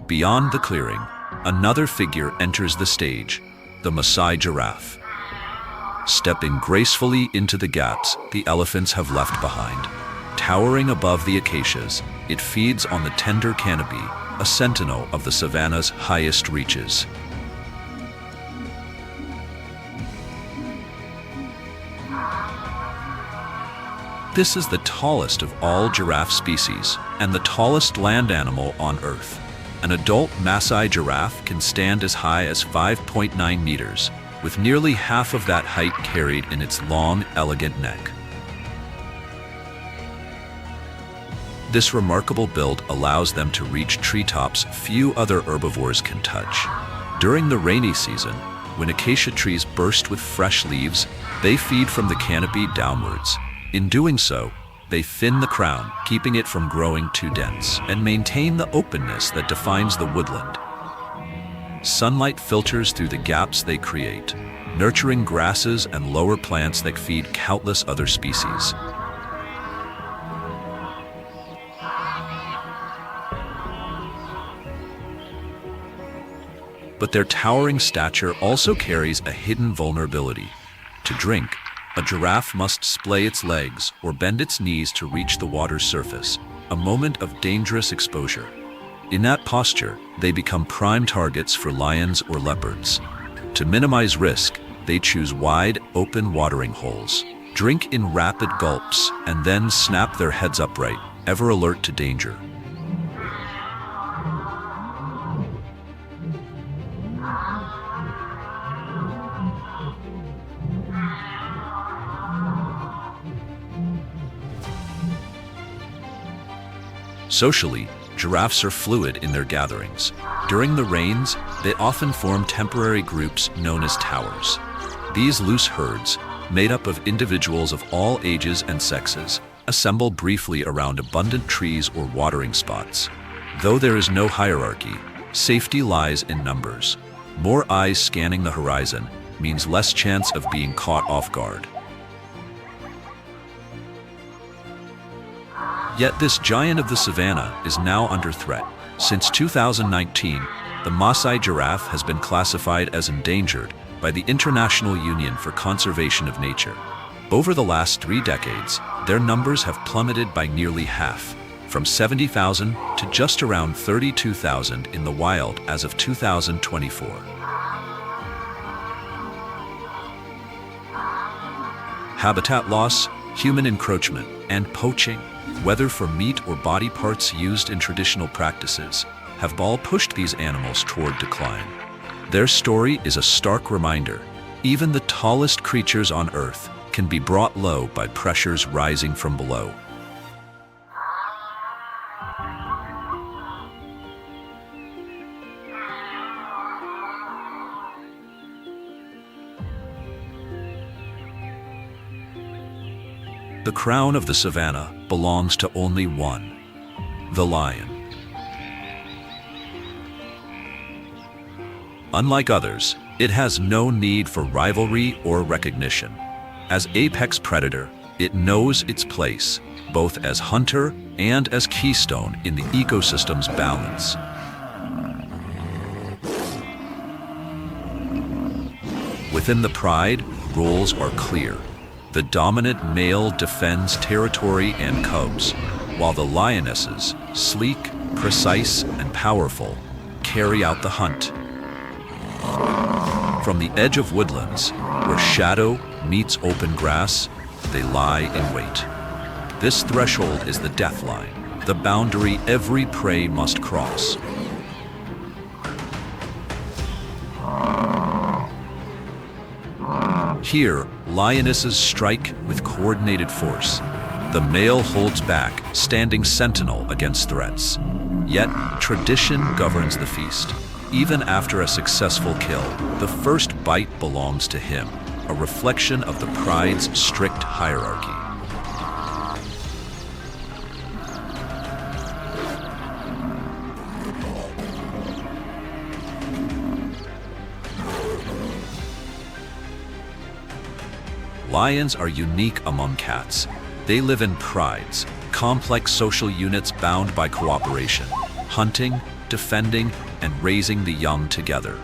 Beyond the clearing, Another figure enters the stage, the Maasai giraffe. Stepping gracefully into the gaps the elephants have left behind. Towering above the acacias, it feeds on the tender canopy, a sentinel of the savannah's highest reaches. This is the tallest of all giraffe species and the tallest land animal on Earth. An adult Maasai giraffe can stand as high as 5.9 meters, with nearly half of that height carried in its long, elegant neck. This remarkable build allows them to reach treetops few other herbivores can touch. During the rainy season, when acacia trees burst with fresh leaves, they feed from the canopy downwards. In doing so, they thin the crown, keeping it from growing too dense, and maintain the openness that defines the woodland. Sunlight filters through the gaps they create, nurturing grasses and lower plants that feed countless other species. But their towering stature also carries a hidden vulnerability. To drink, a giraffe must splay its legs or bend its knees to reach the water's surface, a moment of dangerous exposure. In that posture, they become prime targets for lions or leopards. To minimize risk, they choose wide, open watering holes, drink in rapid gulps, and then snap their heads upright, ever alert to danger. Socially, giraffes are fluid in their gatherings. During the rains, they often form temporary groups known as towers. These loose herds, made up of individuals of all ages and sexes, assemble briefly around abundant trees or watering spots. Though there is no hierarchy, safety lies in numbers. More eyes scanning the horizon means less chance of being caught off guard. Yet this giant of the savannah is now under threat. Since 2019, the Maasai giraffe has been classified as endangered by the International Union for Conservation of Nature. Over the last 3 decades, their numbers have plummeted by nearly half, from 70,000 to just around 32,000 in the wild as of 2024. Habitat loss, human encroachment, and poaching, whether for meat or body parts used in traditional practices, have all pushed these animals toward decline. Their story is a stark reminder. Even the tallest creatures on Earth can be brought low by pressures rising from below. The crown of the savannah belongs to only one, the lion. Unlike others, it has no need for rivalry or recognition. As apex predator, it knows its place, both as hunter and as keystone in the ecosystem's balance. Within the pride, roles are clear. The dominant male defends territory and cubs, while the lionesses, sleek, precise, and powerful, carry out the hunt. From the edge of woodlands, where shadow meets open grass, they lie in wait. This threshold is the death line, the boundary every prey must cross. Here, lionesses strike with coordinated force. The male holds back, standing sentinel against threats. Yet, tradition governs the feast. Even after a successful kill, the first bite belongs to him, a reflection of the pride's strict hierarchy. Lions are unique among cats. They live in prides, complex social units bound by cooperation, hunting, defending, and raising the young together.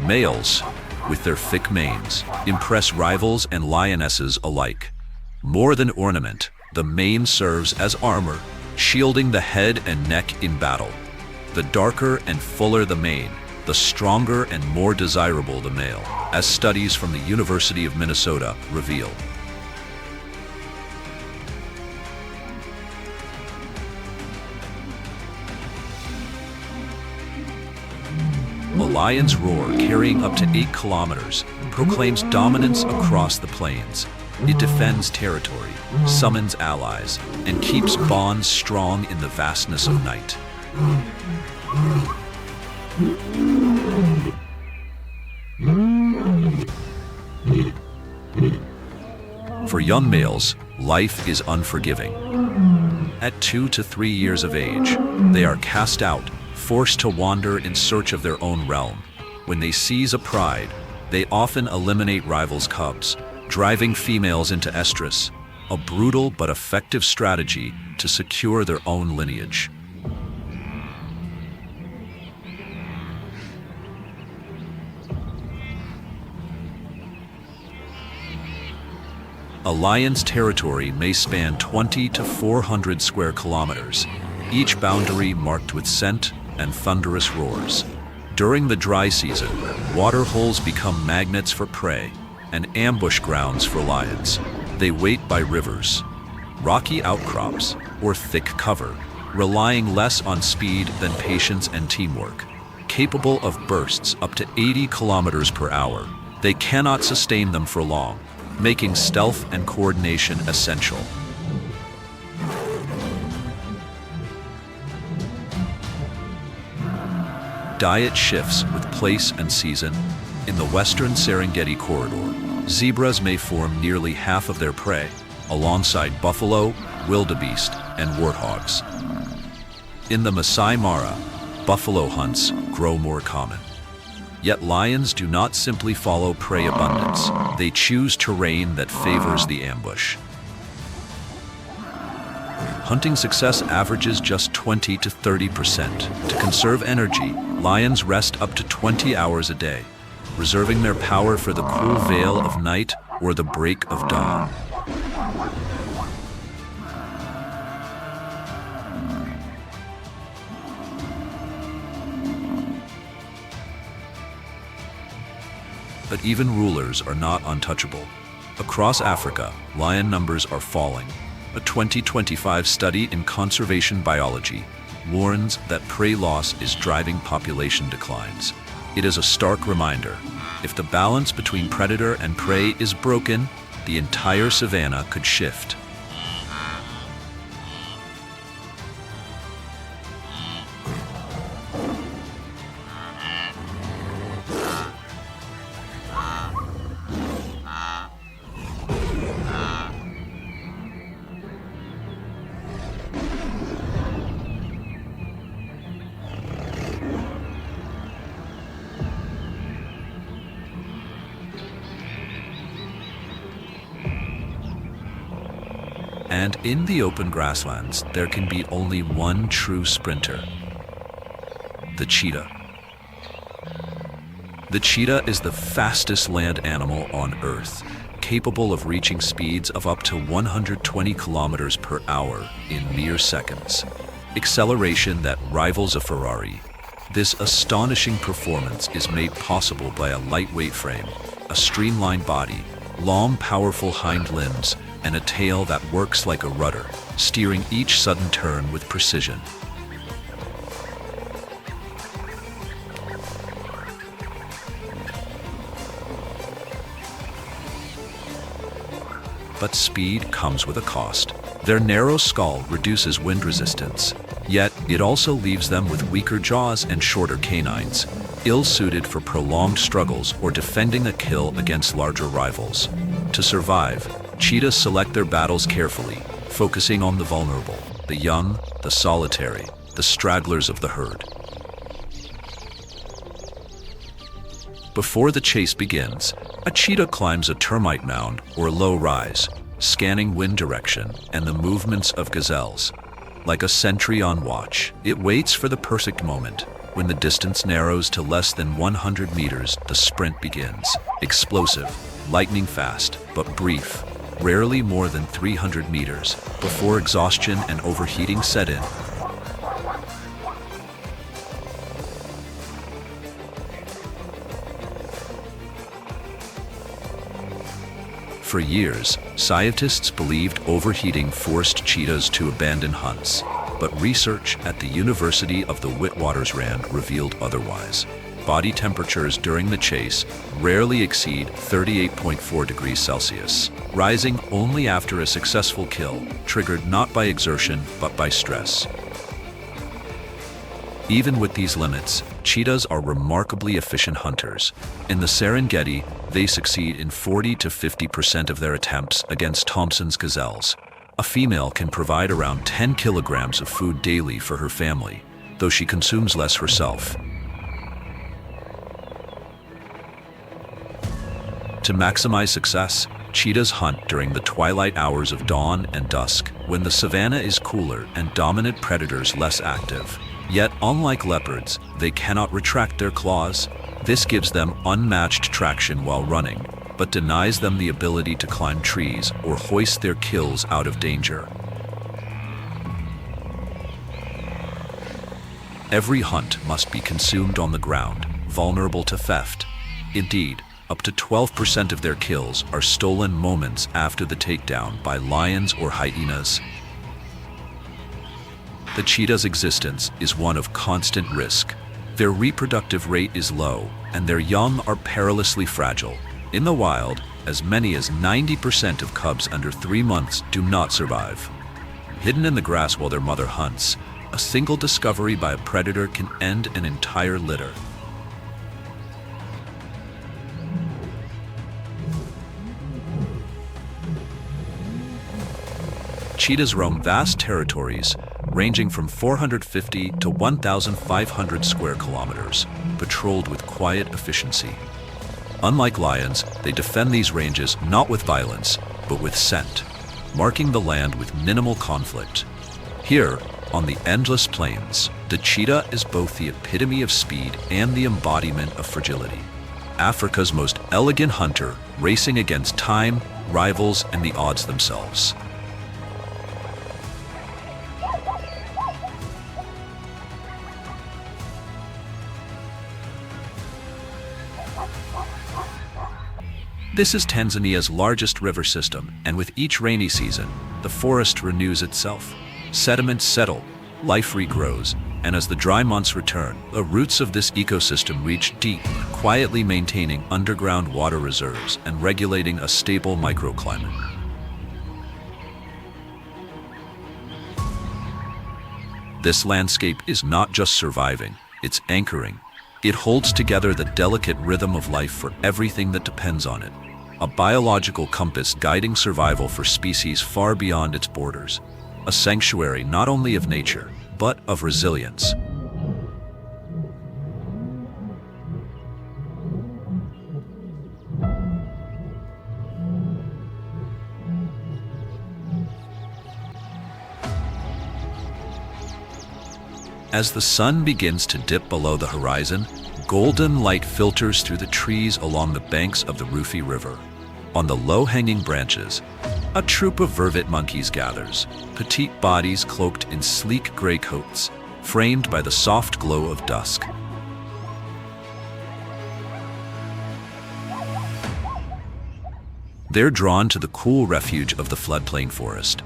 Males, with their thick manes, impress rivals and lionesses alike. More than ornament, the mane serves as armor, shielding the head and neck in battle. The darker and fuller the mane, the stronger and more desirable the male, as studies from the University of Minnesota reveal. A lion's roar, carrying up to 8 kilometers, proclaims dominance across the plains. It defends territory, summons allies, and keeps bonds strong in the vastness of night. For young males, life is unforgiving. At 2 to 3 years of age, they are cast out, forced to wander in search of their own realm. When they seize a pride, they often eliminate rivals' cubs, driving females into estrus, a brutal but effective strategy to secure their own lineage. A lion's territory may span 20 to 400 square kilometers, each boundary marked with scent and thunderous roars. During the dry season, water holes become magnets for prey and ambush grounds for lions. They wait by rivers, rocky outcrops, or thick cover, relying less on speed than patience and teamwork. Capable of bursts up to 80 kilometers per hour, they cannot sustain them for long, making stealth and coordination essential. Diet shifts with place and season. In the western Serengeti corridor, zebras may form nearly half of their prey, alongside buffalo, wildebeest, and warthogs. In the Masai Mara, buffalo hunts grow more common. Yet lions do not simply follow prey abundance, they choose terrain that favors the ambush. Hunting success averages just 20 to 30%. To conserve energy, lions rest up to 20 hours a day, reserving their power for the cool veil of night or the break of dawn. But even rulers are not untouchable. Across Africa, lion numbers are falling. A 2025 study in conservation biology warns that prey loss is driving population declines. It is a stark reminder. If the balance between predator and prey is broken, the entire savannah could shift. And in the open grasslands, there can be only one true sprinter: the cheetah. The cheetah is the fastest land animal on Earth, capable of reaching speeds of up to 120 kilometers per hour in mere seconds, acceleration that rivals a Ferrari. This astonishing performance is made possible by a lightweight frame, a streamlined body, long, powerful hind limbs, and a tail that works like a rudder, steering each sudden turn with precision. But speed comes with a cost. Their narrow skull reduces wind resistance, yet it also leaves them with weaker jaws and shorter canines, ill-suited for prolonged struggles or defending a kill against larger rivals. To survive, cheetahs select their battles carefully, focusing on the vulnerable, the young, the solitary, the stragglers of the herd. Before the chase begins, a cheetah climbs a termite mound or low rise, scanning wind direction and the movements of gazelles. like a sentry on watch. It waits for the perfect moment. When the distance narrows to less than 100 meters, the sprint begins. Explosive, lightning fast, but brief, rarely more than 300 meters, before exhaustion and overheating set in. For years, scientists believed overheating forced cheetahs to abandon hunts, but research at the University of the Witwatersrand revealed otherwise. Body temperatures during the chase rarely exceed 38.4 degrees Celsius, rising only after a successful kill, triggered not by exertion but by stress. Even with these limits, cheetahs are remarkably efficient hunters. In the Serengeti, they succeed in 40 to 50% of their attempts against Thompson's gazelles. A female can provide around 10 kilograms of food daily for her family, though she consumes less herself. To maximize success, cheetahs hunt during the twilight hours of dawn and dusk, when the savannah is cooler and dominant predators less active. Yet, unlike leopards, they cannot retract their claws. This gives them unmatched traction while running, but denies them the ability to climb trees or hoist their kills out of danger. Every hunt must be consumed on the ground, vulnerable to theft. Indeed, up to 12% of their kills are stolen moments after the takedown by lions or hyenas. The cheetah's existence is one of constant risk. Their reproductive rate is low, and their young are perilously fragile. In the wild, as many as 90% of cubs under 3 months do not survive. Hidden in the grass while their mother hunts, a single discovery by a predator can end an entire litter. Cheetahs roam vast territories, ranging from 450 to 1,500 square kilometers, patrolled with quiet efficiency. Unlike lions, they defend these ranges not with violence, but with scent, marking the land with minimal conflict. Here, on the endless plains, the cheetah is both the epitome of speed and the embodiment of fragility. Africa's most elegant hunter, racing against time, rivals, and the odds themselves. This is Tanzania's largest river system, and with each rainy season, the forest renews itself. Sediments settle, life regrows, and as the dry months return, the roots of this ecosystem reach deep, quietly maintaining underground water reserves and regulating a stable microclimate. This landscape is not just surviving, it's anchoring. It holds together the delicate rhythm of life for everything that depends on it. A biological compass guiding survival for species far beyond its borders. A sanctuary not only of nature, but of resilience. As the sun begins to dip below the horizon, golden light filters through the trees along the banks of the Rufi River. On the low-hanging branches, a troop of vervet monkeys gathers, petite bodies cloaked in sleek gray coats, framed by the soft glow of dusk. They're drawn to the cool refuge of the floodplain forest,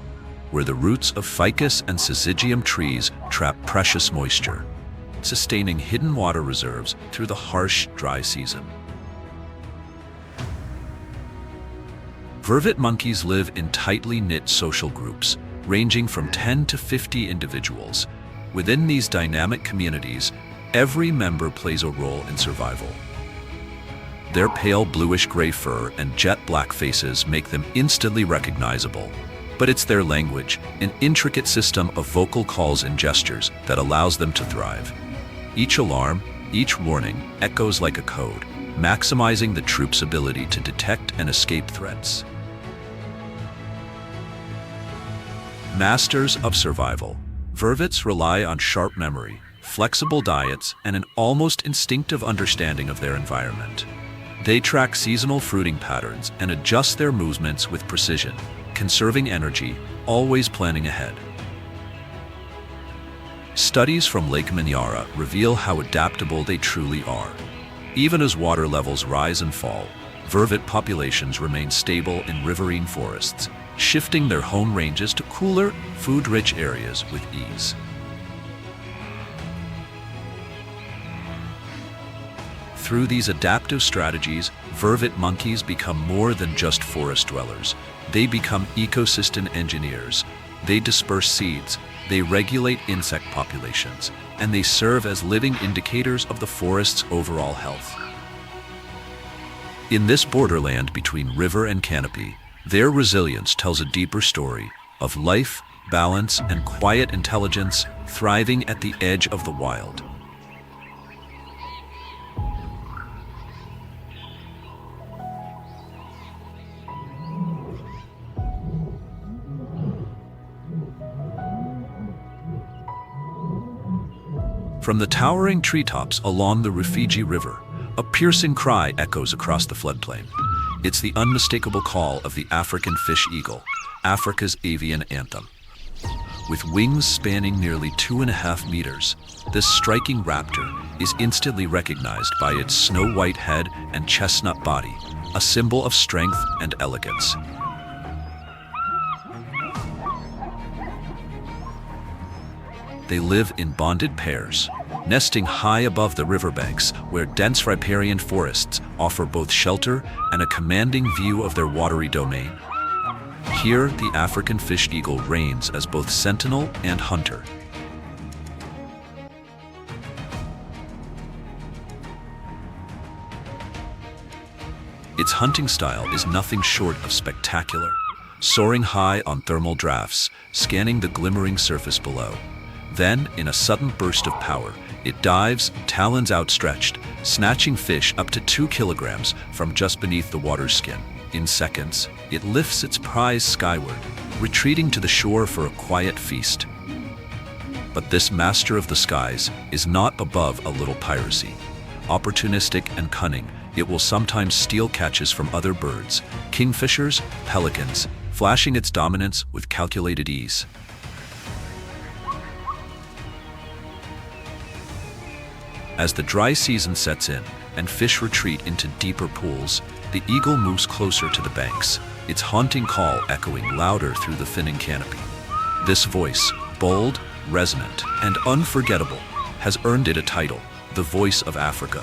where the roots of ficus and syzygium trees trap precious moisture, sustaining hidden water reserves through the harsh, dry season. Vervet monkeys live in tightly knit social groups, ranging from 10 to 50 individuals. Within these dynamic communities, every member plays a role in survival. Their pale bluish-gray fur and jet-black faces make them instantly recognizable. But it's their language, an intricate system of vocal calls and gestures that allows them to thrive. Each alarm, each warning, echoes like a code, maximizing the troop's ability to detect and escape threats. Masters of survival, Vervets rely on sharp memory, flexible diets, and an almost instinctive understanding of their environment. They track seasonal fruiting patterns and adjust their movements with precision, conserving energy, always planning ahead. Studies from Lake Minyara reveal how adaptable they truly are. Even as water levels rise and fall, vervet populations remain stable in riverine forests, shifting their home ranges to cooler, food-rich areas with ease. Through these adaptive strategies, vervet monkeys become more than just forest dwellers. They become ecosystem engineers. They disperse seeds, they regulate insect populations, and they serve as living indicators of the forest's overall health. In this borderland between river and canopy, their resilience tells a deeper story of life, balance, and quiet intelligence thriving at the edge of the wild. From the towering treetops along the Rufiji River, a piercing cry echoes across the floodplain. It's the unmistakable call of the African fish eagle, Africa's avian anthem. With wings spanning nearly 2.5 meters, this striking raptor is instantly recognized by its snow-white head and chestnut body, a symbol of strength and elegance. They live in bonded pairs, nesting high above the riverbanks where dense riparian forests offer both shelter and a commanding view of their watery domain. Here, the African fish eagle reigns as both sentinel and hunter. Its hunting style is nothing short of spectacular, soaring high on thermal drafts, scanning the glimmering surface below. Then, in a sudden burst of power, it dives, talons outstretched, snatching fish up to 2 kilograms from just beneath the water's skin. In seconds, it lifts its prize skyward, retreating to the shore for a quiet feast. But this master of the skies is not above a little piracy. Opportunistic and cunning, it will sometimes steal catches from other birds, kingfishers, pelicans, flashing its dominance with calculated ease. As the dry season sets in and fish retreat into deeper pools, the eagle moves closer to the banks, its haunting call echoing louder through the thinning canopy. This voice, bold, resonant, and unforgettable, has earned it a title, the Voice of Africa.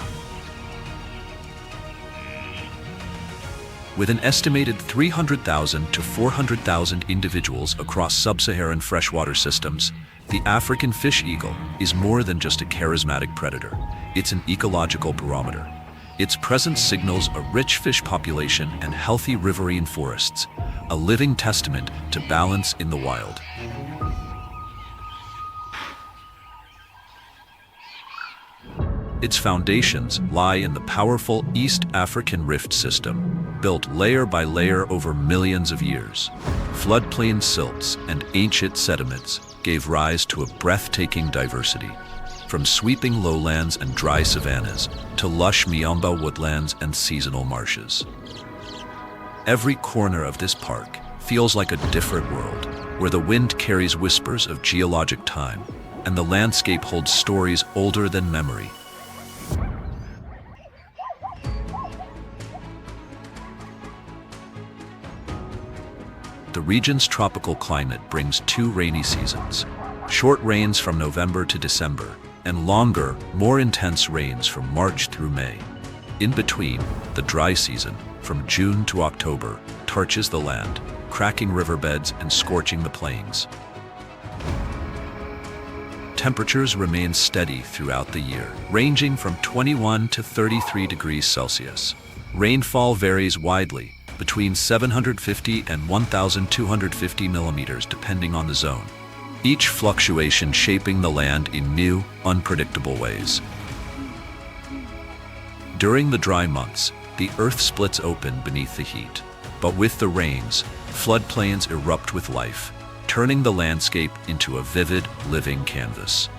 With an estimated 300,000 to 400,000 individuals across sub-Saharan freshwater systems, the African fish eagle is more than just a charismatic predator. It's an ecological barometer. Its presence signals a rich fish population and healthy riverine forests, a living testament to balance in the wild. Its foundations lie in the powerful East African Rift System, built layer by layer over millions of years. Floodplain silts and ancient sediments gave rise to a breathtaking diversity, from sweeping lowlands and dry savannas to lush miamba woodlands and seasonal marshes. Every corner of this park feels like a different world, where the wind carries whispers of geologic time, and the landscape holds stories older than memory. The region's tropical climate brings 2 rainy seasons, short rains from November to December, and longer, more intense rains from March through May. In between, the dry season, from June to October, torches the land, cracking riverbeds and scorching the plains. Temperatures remain steady throughout the year, ranging from 21 to 33 degrees Celsius. Rainfall varies widely, between 750 and 1,250 millimeters depending on the zone, each fluctuation shaping the land in new, unpredictable ways. During the dry months, the earth splits open beneath the heat, but with the rains, floodplains erupt with life. turning the landscape into a vivid, living canvas.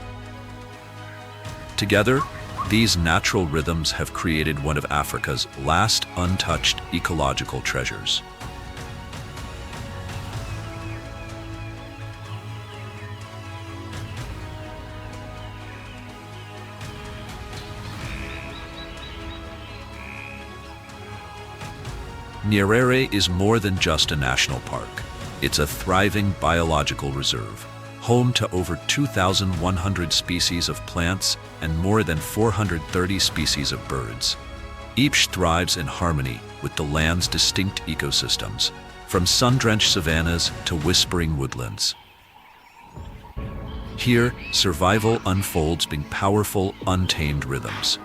Together, these natural rhythms have created one of Africa's last untouched ecological treasures. Nyerere is more than just a national park. It's a thriving biological reserve, home to over 2,100 species of plants and more than 430 species of birds. Each thrives in harmony with the land's distinct ecosystems, from sun-drenched savannas to whispering woodlands. Here, survival unfolds in powerful, untamed rhythms.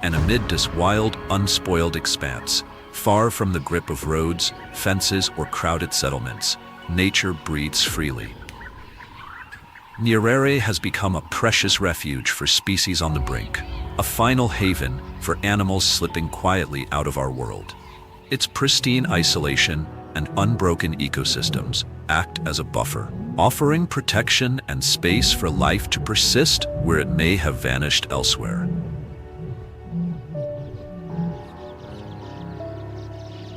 And amid this wild, unspoiled expanse, far from the grip of roads, fences, or crowded settlements, nature breathes freely. Nyerere has become a precious refuge for species on the brink, a final haven for animals slipping quietly out of our world. Its pristine isolation and unbroken ecosystems act as a buffer, offering protection and space for life to persist where it may have vanished elsewhere.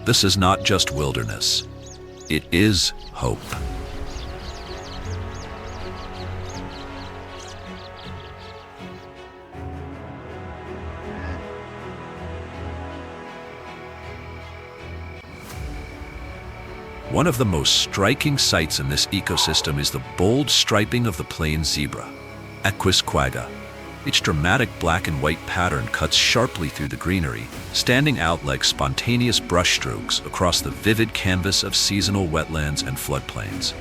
This is not just wilderness, it is hope. One of the most striking sights in this ecosystem is the bold striping of the plains zebra, Equus quagga. Its dramatic black and white pattern cuts sharply through the greenery, standing out like spontaneous brushstrokes across the vivid canvas of seasonal wetlands and floodplains.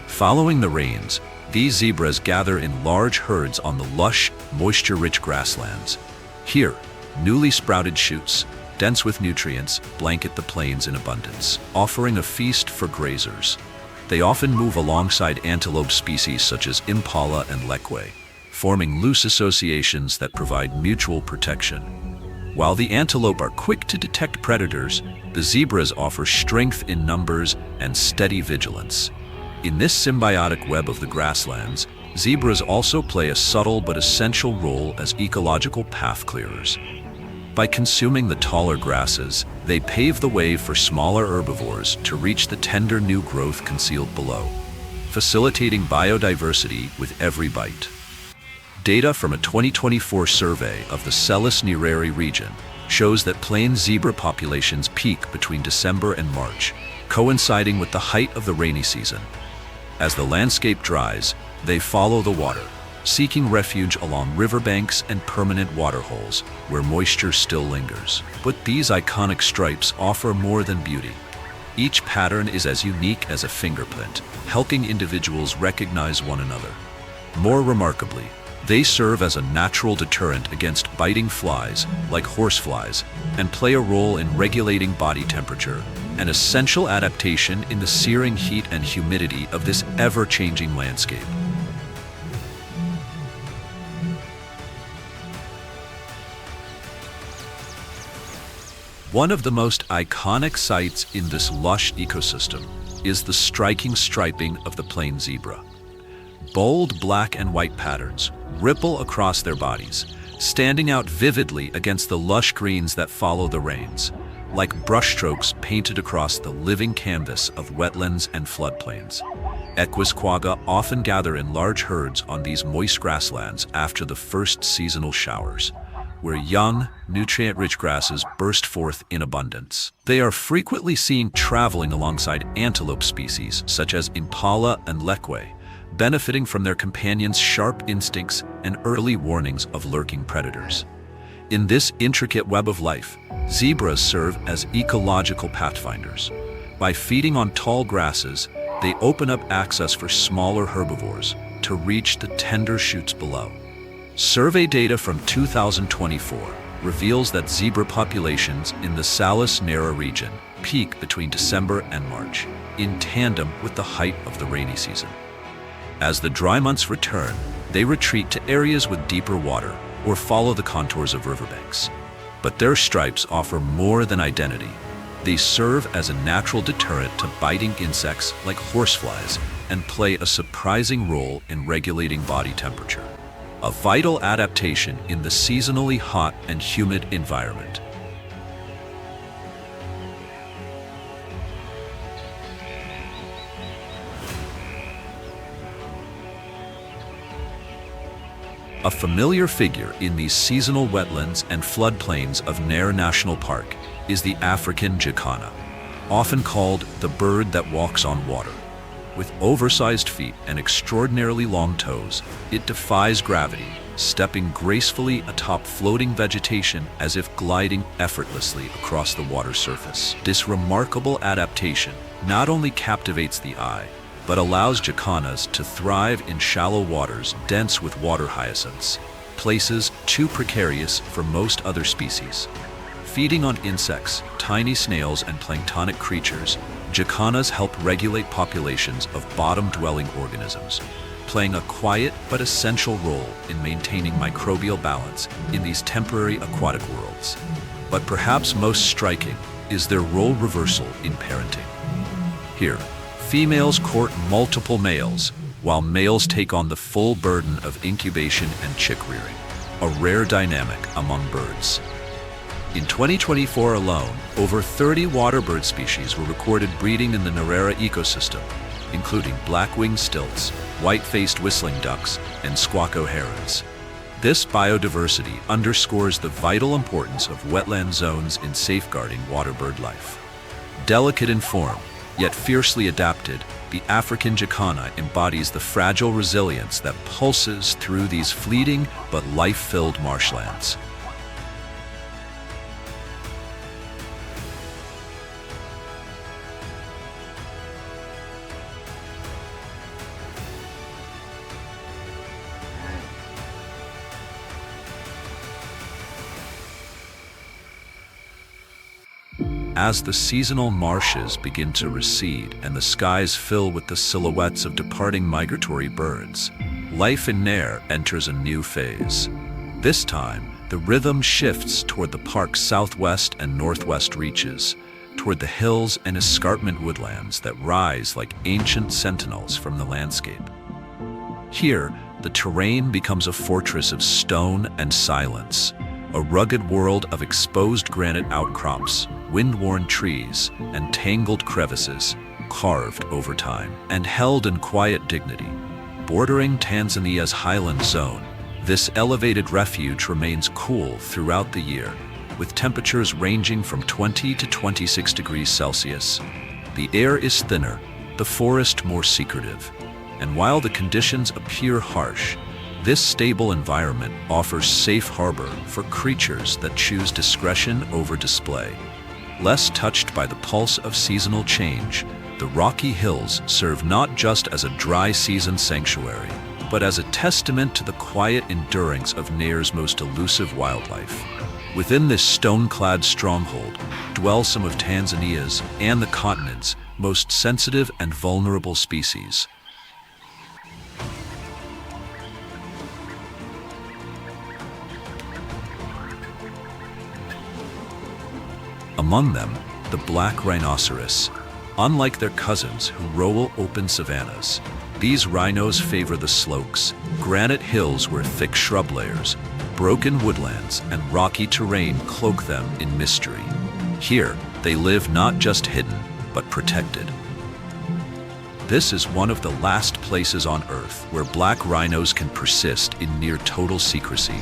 Following the rains, these zebras gather in large herds on the lush, moisture-rich grasslands. Here, newly sprouted shoots, dense with nutrients, blanket the plains in abundance, offering a feast for grazers. They often move alongside antelope species such as impala and lekwe, forming loose associations that provide mutual protection. While the antelope are quick to detect predators, the zebras offer strength in numbers and steady vigilance. In this symbiotic web of the grasslands, zebras also play a subtle but essential role as ecological path clearers. By consuming the taller grasses, they pave the way for smaller herbivores to reach the tender new growth concealed below, facilitating biodiversity with every bite. Data from a 2024 survey of the Selous-Nyerere region shows that plains zebra populations peak between December and March, coinciding with the height of the rainy season. As the landscape dries, they follow the water, seeking refuge along riverbanks and permanent waterholes where moisture still lingers. But these iconic stripes offer more than beauty. Each pattern is as unique as a fingerprint, helping individuals recognize one another. More remarkably, they serve as a natural deterrent against biting flies, like horseflies, and play a role in regulating body temperature, an essential adaptation in the searing heat and humidity of this ever-changing landscape. One of the most iconic sights in this lush ecosystem is the striking striping of the plain zebra. Bold black and white patterns ripple across their bodies, standing out vividly against the lush greens that follow the rains, like brushstrokes painted across the living canvas of wetlands and floodplains. Equus quagga often gather in large herds on these moist grasslands after the first seasonal showers, where young, nutrient-rich grasses burst forth in abundance. They are frequently seen traveling alongside antelope species such as impala and lekwe, benefiting from their companions' sharp instincts and early warnings of lurking predators. In this intricate web of life, zebras serve as ecological pathfinders. By feeding on tall grasses, they open up access for smaller herbivores to reach the tender shoots below. Survey data from 2024 reveals that zebra populations in the Selous-Nyerere region peak between December and March, in tandem with the height of the rainy season. As the dry months return, they retreat to areas with deeper water or follow the contours of riverbanks. But their stripes offer more than identity. They serve as a natural deterrent to biting insects like horseflies and play a surprising role in regulating body temperature, a vital adaptation in the seasonally hot and humid environment. A familiar figure in these seasonal wetlands and floodplains of Nile National Park is the African Jakana, often called the bird that walks on water. With oversized feet and extraordinarily long toes, it defies gravity, stepping gracefully atop floating vegetation as if gliding effortlessly across the water surface. This remarkable adaptation not only captivates the eye, but allows jakanas to thrive in shallow waters dense with water hyacinths, places too precarious for most other species. Feeding on insects, tiny snails, and planktonic creatures, jakanas help regulate populations of bottom-dwelling organisms, playing a quiet but essential role in maintaining microbial balance in these temporary aquatic worlds. But perhaps most striking is their role reversal in parenting. Here, females court multiple males, while males take on the full burden of incubation and chick rearing, a rare dynamic among birds. In 2024 alone, over 30 waterbird species were recorded breeding in the Nile ecosystem, including black-winged stilts, white-faced whistling ducks, and squawko herons. This biodiversity underscores the vital importance of wetland zones in safeguarding waterbird life. Delicate in form, yet fiercely adapted, the African Jakana embodies the fragile resilience that pulses through these fleeting but life-filled marshlands. As the seasonal marshes begin to recede and the skies fill with the silhouettes of departing migratory birds, life in Nile enters a new phase. This time, the rhythm shifts toward the park's southwest and northwest reaches, toward the hills and escarpment woodlands that rise like ancient sentinels from the landscape. Here, the terrain becomes a fortress of stone and silence, a rugged world of exposed granite outcrops, wind-worn trees, and tangled crevices, carved over time and held in quiet dignity. Bordering Tanzania's highland zone, this elevated refuge remains cool throughout the year, with temperatures ranging from 20 to 26 degrees Celsius. The air is thinner, the forest more secretive, and while the conditions appear harsh, this stable environment offers safe harbor for creatures that choose discretion over display. Less touched by the pulse of seasonal change, the rocky hills serve not just as a dry season sanctuary, but as a testament to the quiet endurance of Nile's most elusive wildlife. Within this stone-clad stronghold dwell some of Tanzania's and the continent's most sensitive and vulnerable species. Among them, the black rhinoceros. Unlike their cousins who roll open savannas, these rhinos favor the slopes, granite hills where thick shrub layers, broken woodlands, and rocky terrain cloak them in mystery. Here, they live not just hidden, but protected. This is one of the last places on Earth where black rhinos can persist in near total secrecy.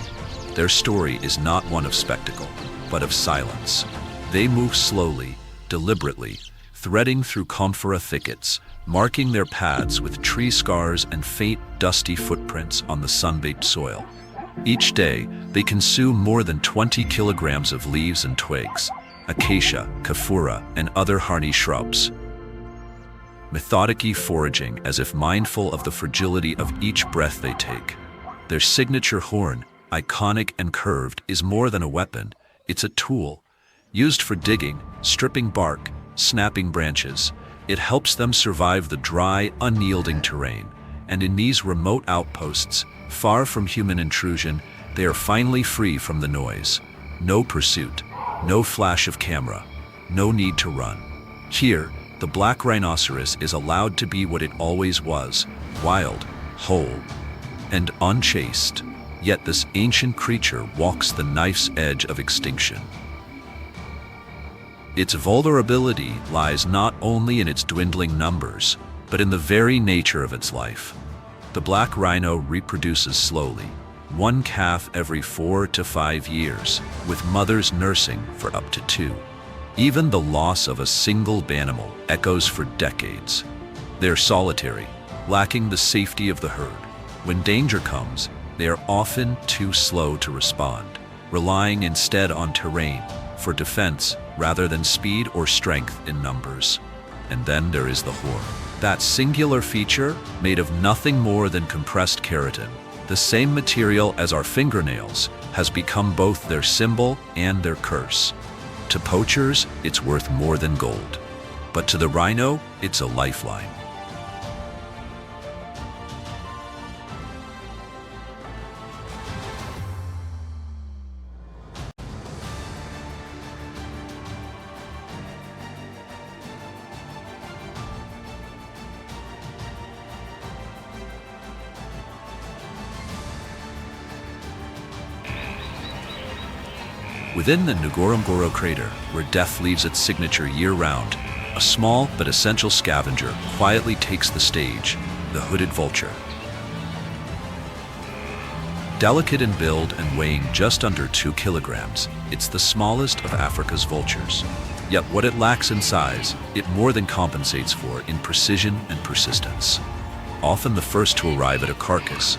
Their story is not one of spectacle, but of silence. They move slowly, deliberately, threading through conifera thickets, marking their paths with tree scars and faint, dusty footprints on the sun-baked soil. Each day, they consume more than 20 kilograms of leaves and twigs, acacia, kafura, and other hardy shrubs, methodically foraging as if mindful of the fragility of each breath they take. Their signature horn, iconic and curved, is more than a weapon, it's a tool. Used for digging, stripping bark, snapping branches, it helps them survive the dry, unyielding terrain. And in these remote outposts, far from human intrusion, they are finally free from the noise. No pursuit, no flash of camera, no need to run. Here, the black rhinoceros is allowed to be what it always was, wild, whole, and unchased. Yet this ancient creature walks the knife's edge of extinction. Its vulnerability lies not only in its dwindling numbers, but in the very nature of its life. The black rhino reproduces slowly, one calf every 4 to 5 years, with mothers nursing for up to 2. Even the loss of a single animal echoes for decades. They're solitary, lacking the safety of the herd. When danger comes, they are often too slow to respond, relying instead on terrain for defense rather than speed or strength in numbers. And then there is the horn. That singular feature, made of nothing more than compressed keratin, the same material as our fingernails, has become both their symbol and their curse. To poachers, it's worth more than gold. But to the rhino, it's a lifeline. Within the Ngorongoro crater, where death leaves its signature year-round, a small but essential scavenger quietly takes the stage, the hooded vulture. Delicate in build and weighing just under 2 kilograms, it's the smallest of Africa's vultures. Yet what it lacks in size, it more than compensates for in precision and persistence. Often the first to arrive at a carcass,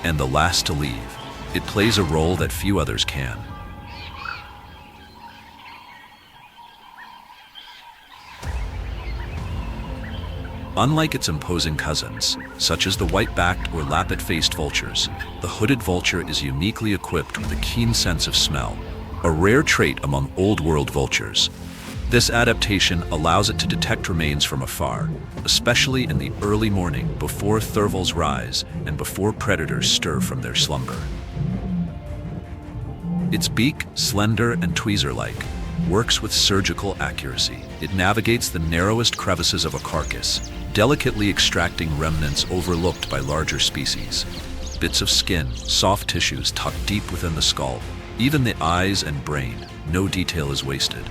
and the last to leave, it plays a role that few others can. Unlike its imposing cousins, such as the white-backed or lappet-faced vultures, the hooded vulture is uniquely equipped with a keen sense of smell, a rare trait among Old World vultures. This adaptation allows it to detect remains from afar, especially in the early morning before thurvals rise and before predators stir from their slumber. Its beak, slender and tweezer-like, works with surgical accuracy. It navigates the narrowest crevices of a carcass, delicately extracting remnants overlooked by larger species. Bits of skin, soft tissues tucked deep within the skull, even the eyes and brain, no detail is wasted.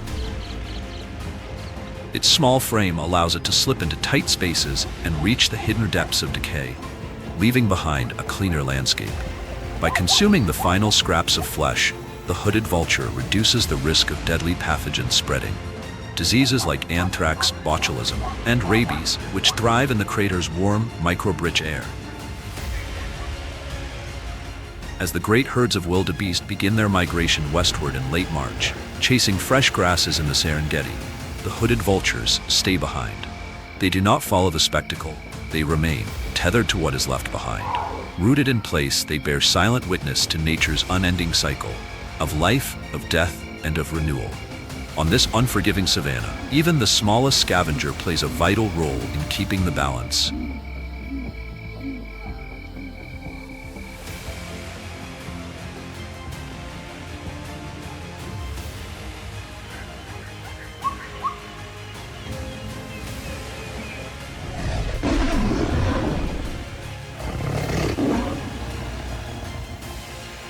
Its small frame allows it to slip into tight spaces and reach the hidden depths of decay, leaving behind a cleaner landscape. By consuming the final scraps of flesh, the hooded vulture reduces the risk of deadly pathogens spreading. Diseases like anthrax, botulism, and rabies, which thrive in the crater's warm, microbe-rich air. As the great herds of wildebeest begin their migration westward in late March, chasing fresh grasses in the Serengeti, the hooded vultures stay behind. They do not follow the spectacle, they remain, tethered to what is left behind. Rooted in place, they bear silent witness to nature's unending cycle, of life, of death, and of renewal. On this unforgiving savanna, even the smallest scavenger plays a vital role in keeping the balance.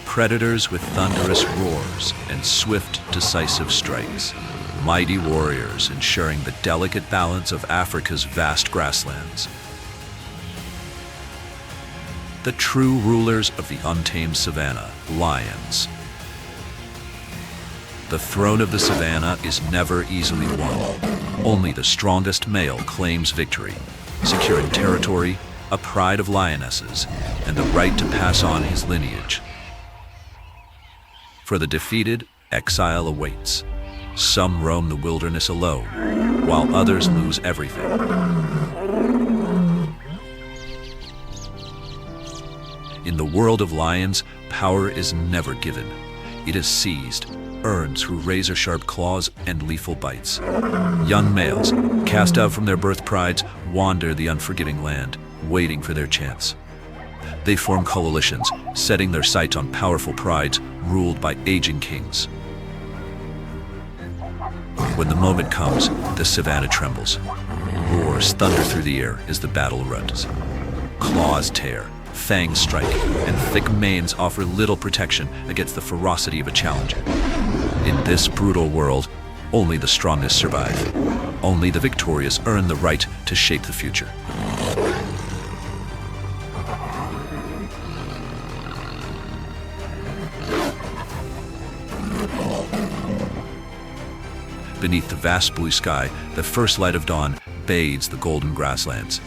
Predators with thunderous roars and swift, decisive strikes. Mighty warriors ensuring the delicate balance of Africa's vast grasslands. The true rulers of the untamed savanna, lions. The throne of the savanna is never easily won. Only the strongest male claims victory, securing territory, a pride of lionesses, and the right to pass on his lineage. For the defeated, exile awaits. Some roam the wilderness alone, while others lose everything. In the world of lions, power is never given. It is seized, earned through razor-sharp claws and lethal bites. Young males, cast out from their birth prides, wander the unforgiving land, waiting for their chance. They form coalitions, setting their sights on powerful prides ruled by aging kings. When the moment comes, the savannah trembles. Roars thunder through the air as the battle runs. Claws tear, fangs strike, and thick manes offer little protection against the ferocity of a challenger. In this brutal world, only the strongest survive. Only the victorious earn the right to shape the future. Beneath the vast blue sky, the first light of dawn bathes the golden grasslands.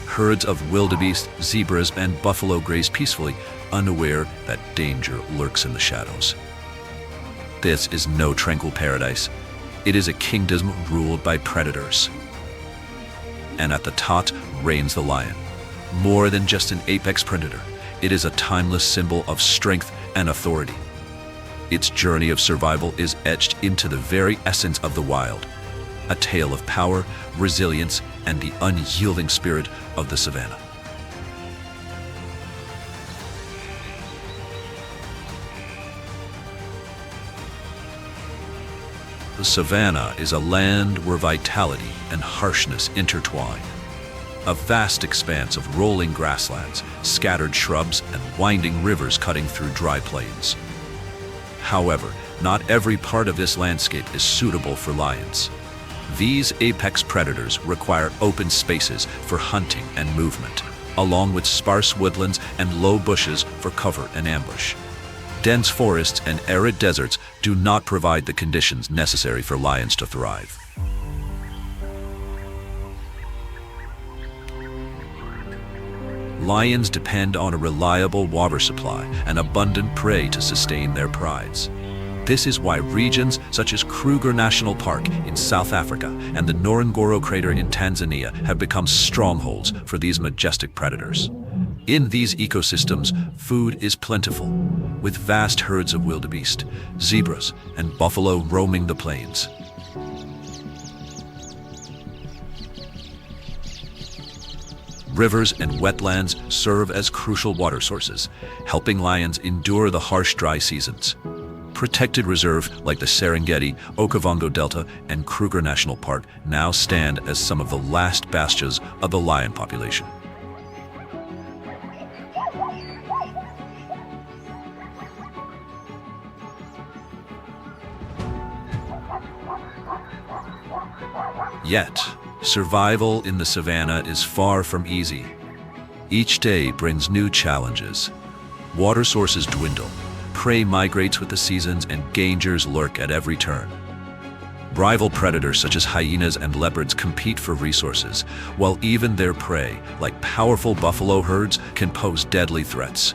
Herds of wildebeest, zebras, and buffalo graze peacefully, unaware that danger lurks in the shadows. This is no tranquil paradise. It is a kingdom ruled by predators. And at the top reigns the lion. More than just an apex predator, it is a timeless symbol of strength and authority. Its journey of survival is etched into the very essence of the wild, a tale of power, resilience, and the unyielding spirit of the savannah. The savannah is a land where vitality and harshness intertwine. A vast expanse of rolling grasslands, scattered shrubs, and winding rivers cutting through dry plains. However, not every part of this landscape is suitable for lions. These apex predators require open spaces for hunting and movement, along with sparse woodlands and low bushes for cover and ambush. Dense forests and arid deserts do not provide the conditions necessary for lions to thrive. Lions depend on a reliable water supply and abundant prey to sustain their prides. This is why regions such as Kruger National Park in South Africa and the Ngorongoro crater in Tanzania have become strongholds for these majestic predators. In these ecosystems, food is plentiful, with vast herds of wildebeest, zebras, and buffalo roaming the plains. Rivers and wetlands serve as crucial water sources, helping lions endure the harsh dry seasons. Protected reserves like the Serengeti, Okavango Delta, and Kruger National Park now stand as some of the last bastions of the lion population. Yet, survival in the savannah is far from easy. Each day brings new challenges. Water sources dwindle, prey migrates with the seasons, and dangers lurk at every turn. Rival predators such as hyenas and leopards compete for resources, while even their prey, like powerful buffalo herds, can pose deadly threats.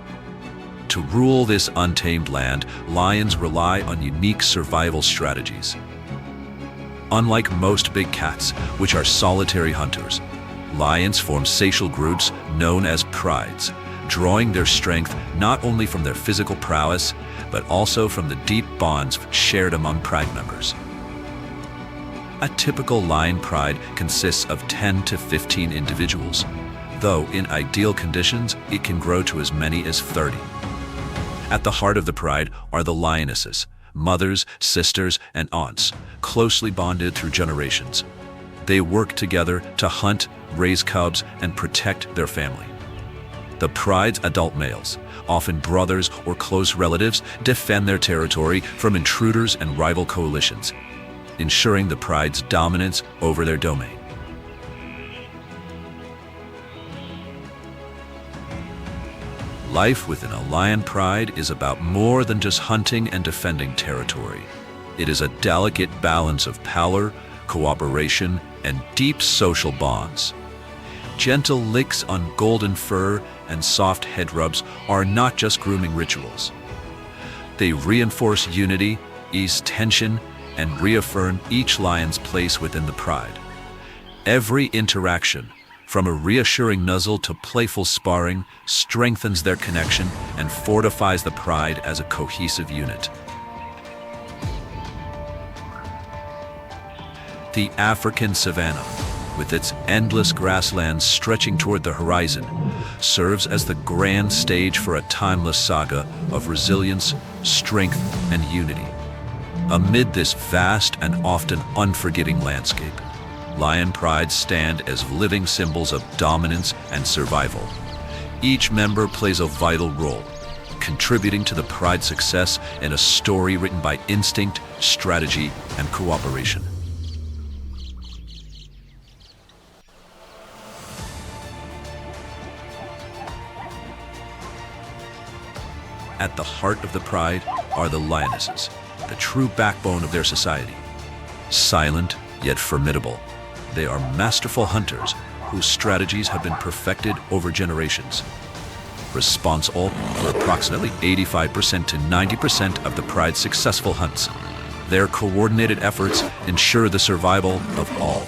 To rule this untamed land, lions rely on unique survival strategies. Unlike most big cats, which are solitary hunters, lions form social groups known as prides, drawing their strength not only from their physical prowess, but also from the deep bonds shared among pride members. A typical lion pride consists of 10 to 15 individuals, though in ideal conditions, it can grow to as many as 30. At the heart of the pride are the lionesses, mothers, sisters, and aunts, closely bonded through generations. They work together to hunt, raise cubs, and protect their family. The pride's adult males, often brothers or close relatives, defend their territory from intruders and rival coalitions, ensuring the pride's dominance over their domain. Life within a lion pride is about more than just hunting and defending territory. It is a delicate balance of power, cooperation, and deep social bonds. Gentle licks on golden fur and soft head rubs are not just grooming rituals. They reinforce unity, ease tension, and reaffirm each lion's place within the pride. Every interaction, from a reassuring nuzzle to playful sparring, strengthens their connection and fortifies the pride as a cohesive unit. The African savanna, with its endless grasslands stretching toward the horizon, serves as the grand stage for a timeless saga of resilience, strength, and unity. Amid this vast and often unforgiving landscape, lion prides stand as living symbols of dominance and survival. Each member plays a vital role, contributing to the pride's success in a story written by instinct, strategy, and cooperation. At the heart of the pride are the lionesses, the true backbone of their society. Silent yet formidable, they are masterful hunters whose strategies have been perfected over generations. Responsible for approximately 85% to 90% of the pride's successful hunts, their coordinated efforts ensure the survival of all.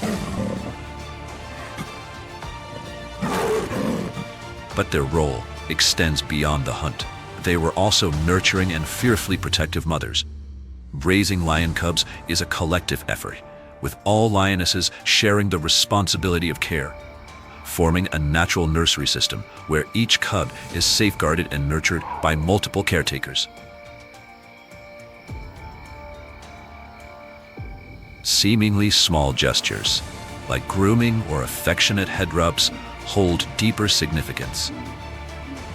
But their role extends beyond the hunt. They were also nurturing and fiercely protective mothers. Raising lion cubs is a collective effort, with all lionesses sharing the responsibility of care, forming a natural nursery system where each cub is safeguarded and nurtured by multiple caretakers. Seemingly small gestures, like grooming or affectionate head rubs, hold deeper significance.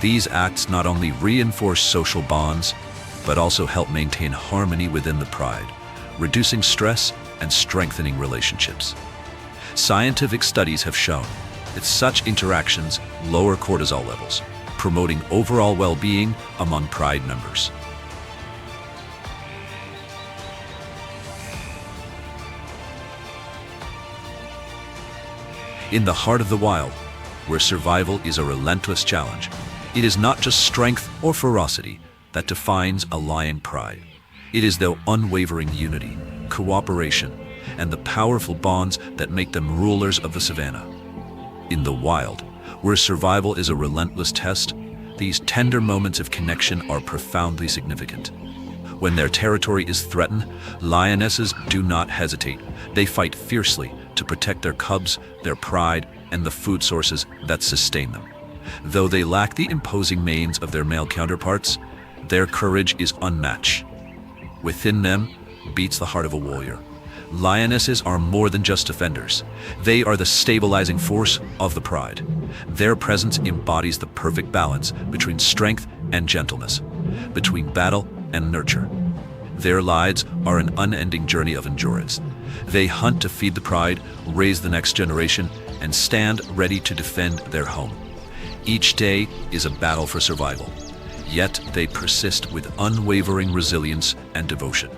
These acts not only reinforce social bonds, but also help maintain harmony within the pride, reducing stress and strengthening relationships. Scientific studies have shown that such interactions lower cortisol levels, promoting overall well-being among pride members. In the heart of the wild, where survival is a relentless challenge, it is not just strength or ferocity that defines a lion pride. It is their unwavering unity, cooperation, and the powerful bonds that make them rulers of the savannah. In the wild, where survival is a relentless test, these tender moments of connection are profoundly significant. When their territory is threatened, lionesses do not hesitate. They fight fiercely to protect their cubs, their pride, and the food sources that sustain them. Though they lack the imposing manes of their male counterparts, their courage is unmatched. Within them beats the heart of a warrior. Lionesses are more than just defenders. They are the stabilizing force of the pride. Their presence embodies the perfect balance between strength and gentleness, between battle and nurture. Their lives are an unending journey of endurance. They hunt to feed the pride, raise the next generation, and stand ready to defend their home. Each day is a battle for survival, yet they persist with unwavering resilience and devotion.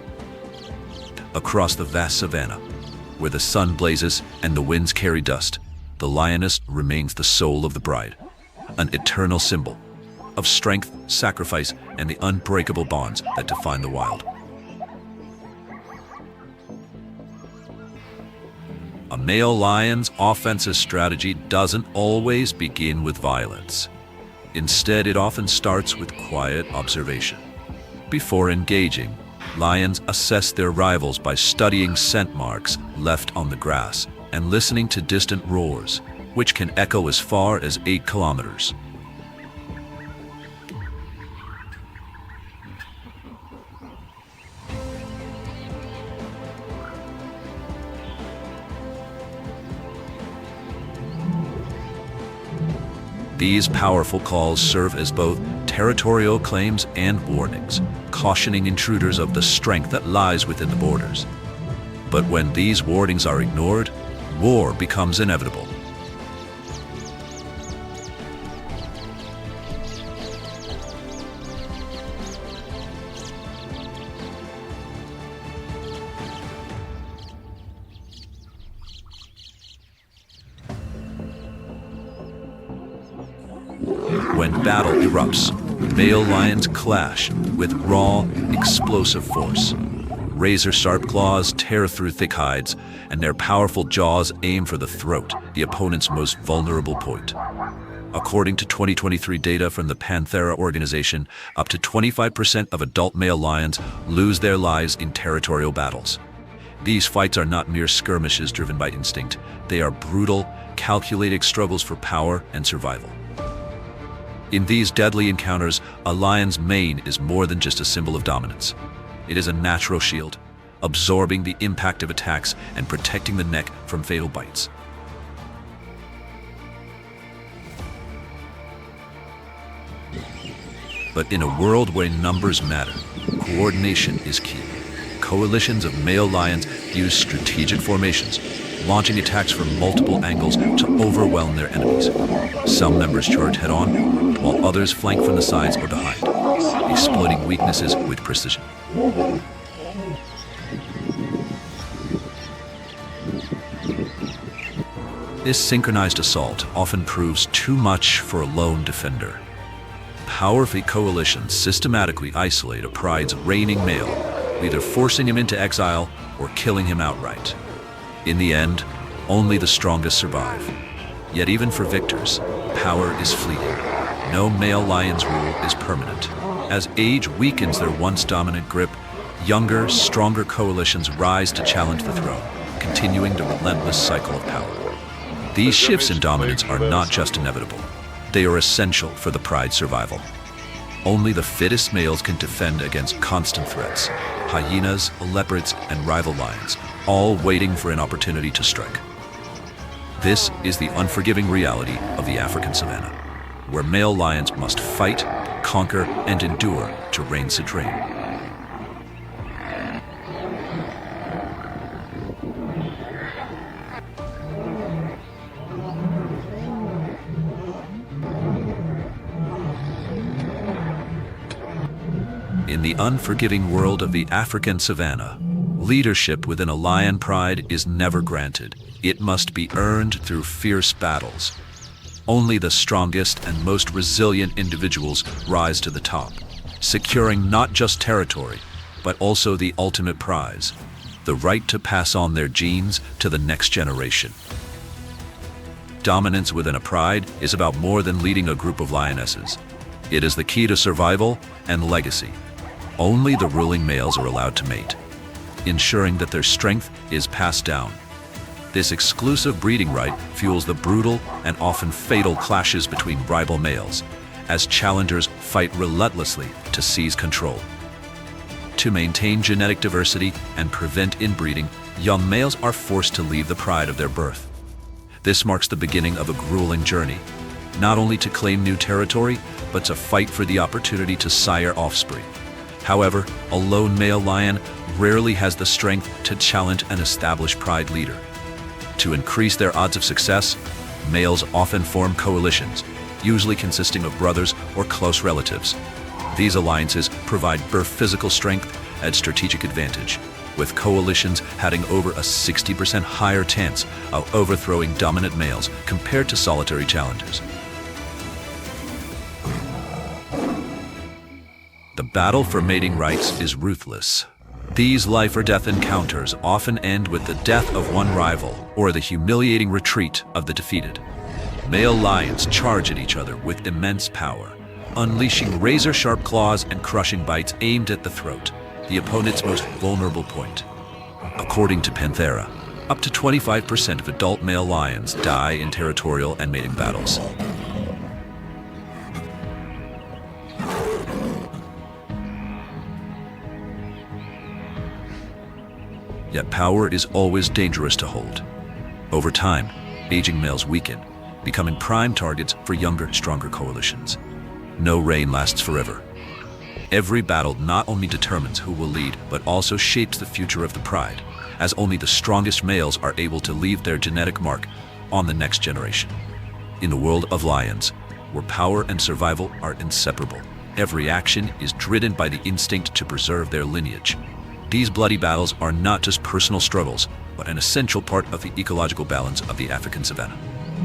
Across the vast savannah, where the sun blazes and the winds carry dust, the lioness remains the soul of the pride, an eternal symbol of strength, sacrifice, and the unbreakable bonds that define the wild. A male lion's offensive strategy doesn't always begin with violence. Instead, it often starts with quiet observation. Before engaging, lions assess their rivals by studying scent marks left on the grass and listening to distant roars, which can echo as far as 8 kilometers. These powerful calls serve as both territorial claims and warnings, cautioning intruders of the strength that lies within the borders. But when these warnings are ignored, war becomes inevitable. When battle erupts, male lions clash with raw, explosive force. Razor-sharp claws tear through thick hides, and their powerful jaws aim for the throat, the opponent's most vulnerable point. According to 2023 data from the Panthera organization, up to 25% of adult male lions lose their lives in territorial battles. These fights are not mere skirmishes driven by instinct. They are brutal, calculated struggles for power and survival. In these deadly encounters, a lion's mane is more than just a symbol of dominance. It is a natural shield, absorbing the impact of attacks and protecting the neck from fatal bites. But in a world where numbers matter, coordination is key. Coalitions of male lions use strategic formations, launching attacks from multiple angles to overwhelm their enemies. Some members charge head-on, while others flank from the sides or behind, exploiting weaknesses with precision. This synchronized assault often proves too much for a lone defender. Powerful coalitions systematically isolate a pride's reigning male, either forcing him into exile or killing him outright. In the end, only the strongest survive. Yet even for victors, power is fleeting. No male lion's rule is permanent. As age weakens their once dominant grip, younger, stronger coalitions rise to challenge the throne, continuing the relentless cycle of power. These shifts in dominance are not just inevitable. They are essential for the pride's survival. Only the fittest males can defend against constant threats: hyenas, leopards, and rival lions, all waiting for an opportunity to strike. This is the unforgiving reality of the African savannah, where male lions must fight, conquer, and endure to reign supreme. In the unforgiving world of the African savannah, leadership within a lion pride is never granted. It must be earned through fierce battles. Only the strongest and most resilient individuals rise to the top, securing not just territory, but also the ultimate prize: the right to pass on their genes to the next generation. Dominance within a pride is about more than leading a group of lionesses. It is the key to survival and legacy. Only the ruling males are allowed to mate, ensuring that their strength is passed down. This exclusive breeding right fuels the brutal and often fatal clashes between rival males, as challengers fight relentlessly to seize control. To maintain genetic diversity and prevent inbreeding, young males are forced to leave the pride of their birth. This marks the beginning of a grueling journey, not only to claim new territory, but to fight for the opportunity to sire offspring. However, a lone male lion rarely has the strength to challenge an established pride leader. To increase their odds of success, males often form coalitions, usually consisting of brothers or close relatives. These alliances provide both physical strength and strategic advantage, with coalitions having over a 60% higher chance of overthrowing dominant males compared to solitary challengers. The battle for mating rights is ruthless. These life-or-death encounters often end with the death of one rival or the humiliating retreat of the defeated. Male lions charge at each other with immense power, unleashing razor-sharp claws and crushing bites aimed at the throat, the opponent's most vulnerable point. According to Panthera, up to 25% of adult male lions die in territorial and mating battles. Yet power is always dangerous to hold. Over time, aging males weaken, becoming prime targets for younger, stronger coalitions. No reign lasts forever. Every battle not only determines who will lead, but also shapes the future of the pride, as only the strongest males are able to leave their genetic mark on the next generation. In the world of lions, where power and survival are inseparable, every action is driven by the instinct to preserve their lineage. These bloody battles are not just personal struggles, but an essential part of the ecological balance of the African savannah.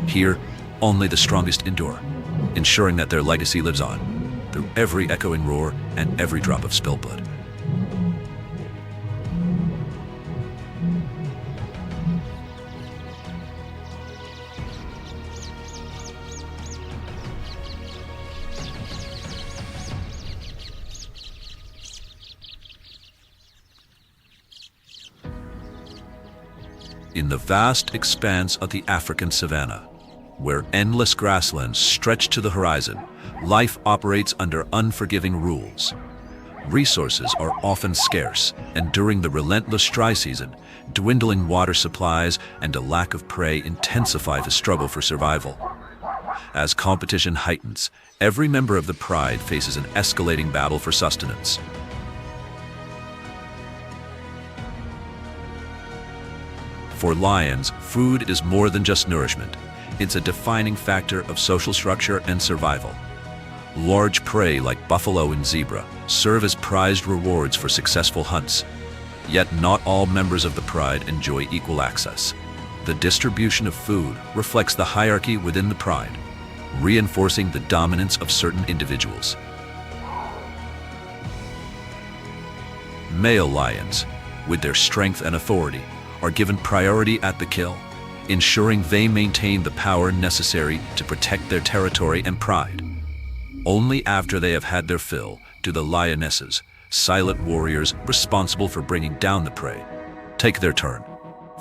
Here, only the strongest endure, ensuring that their legacy lives on, through every echoing roar and every drop of spilled blood. In the vast expanse of the African savannah, where endless grasslands stretch to the horizon, life operates under unforgiving rules. Resources are often scarce, and during the relentless dry season, dwindling water supplies and a lack of prey intensify the struggle for survival. As competition heightens, every member of the pride faces an escalating battle for sustenance. For lions, food is more than just nourishment. It's a defining factor of social structure and survival. Large prey like buffalo and zebra serve as prized rewards for successful hunts. Yet not all members of the pride enjoy equal access. The distribution of food reflects the hierarchy within the pride, reinforcing the dominance of certain individuals. Male lions, with their strength and authority, are given priority at the kill, ensuring they maintain the power necessary to protect their territory and pride. Only after they have had their fill do the lionesses, silent warriors responsible for bringing down the prey, take their turn.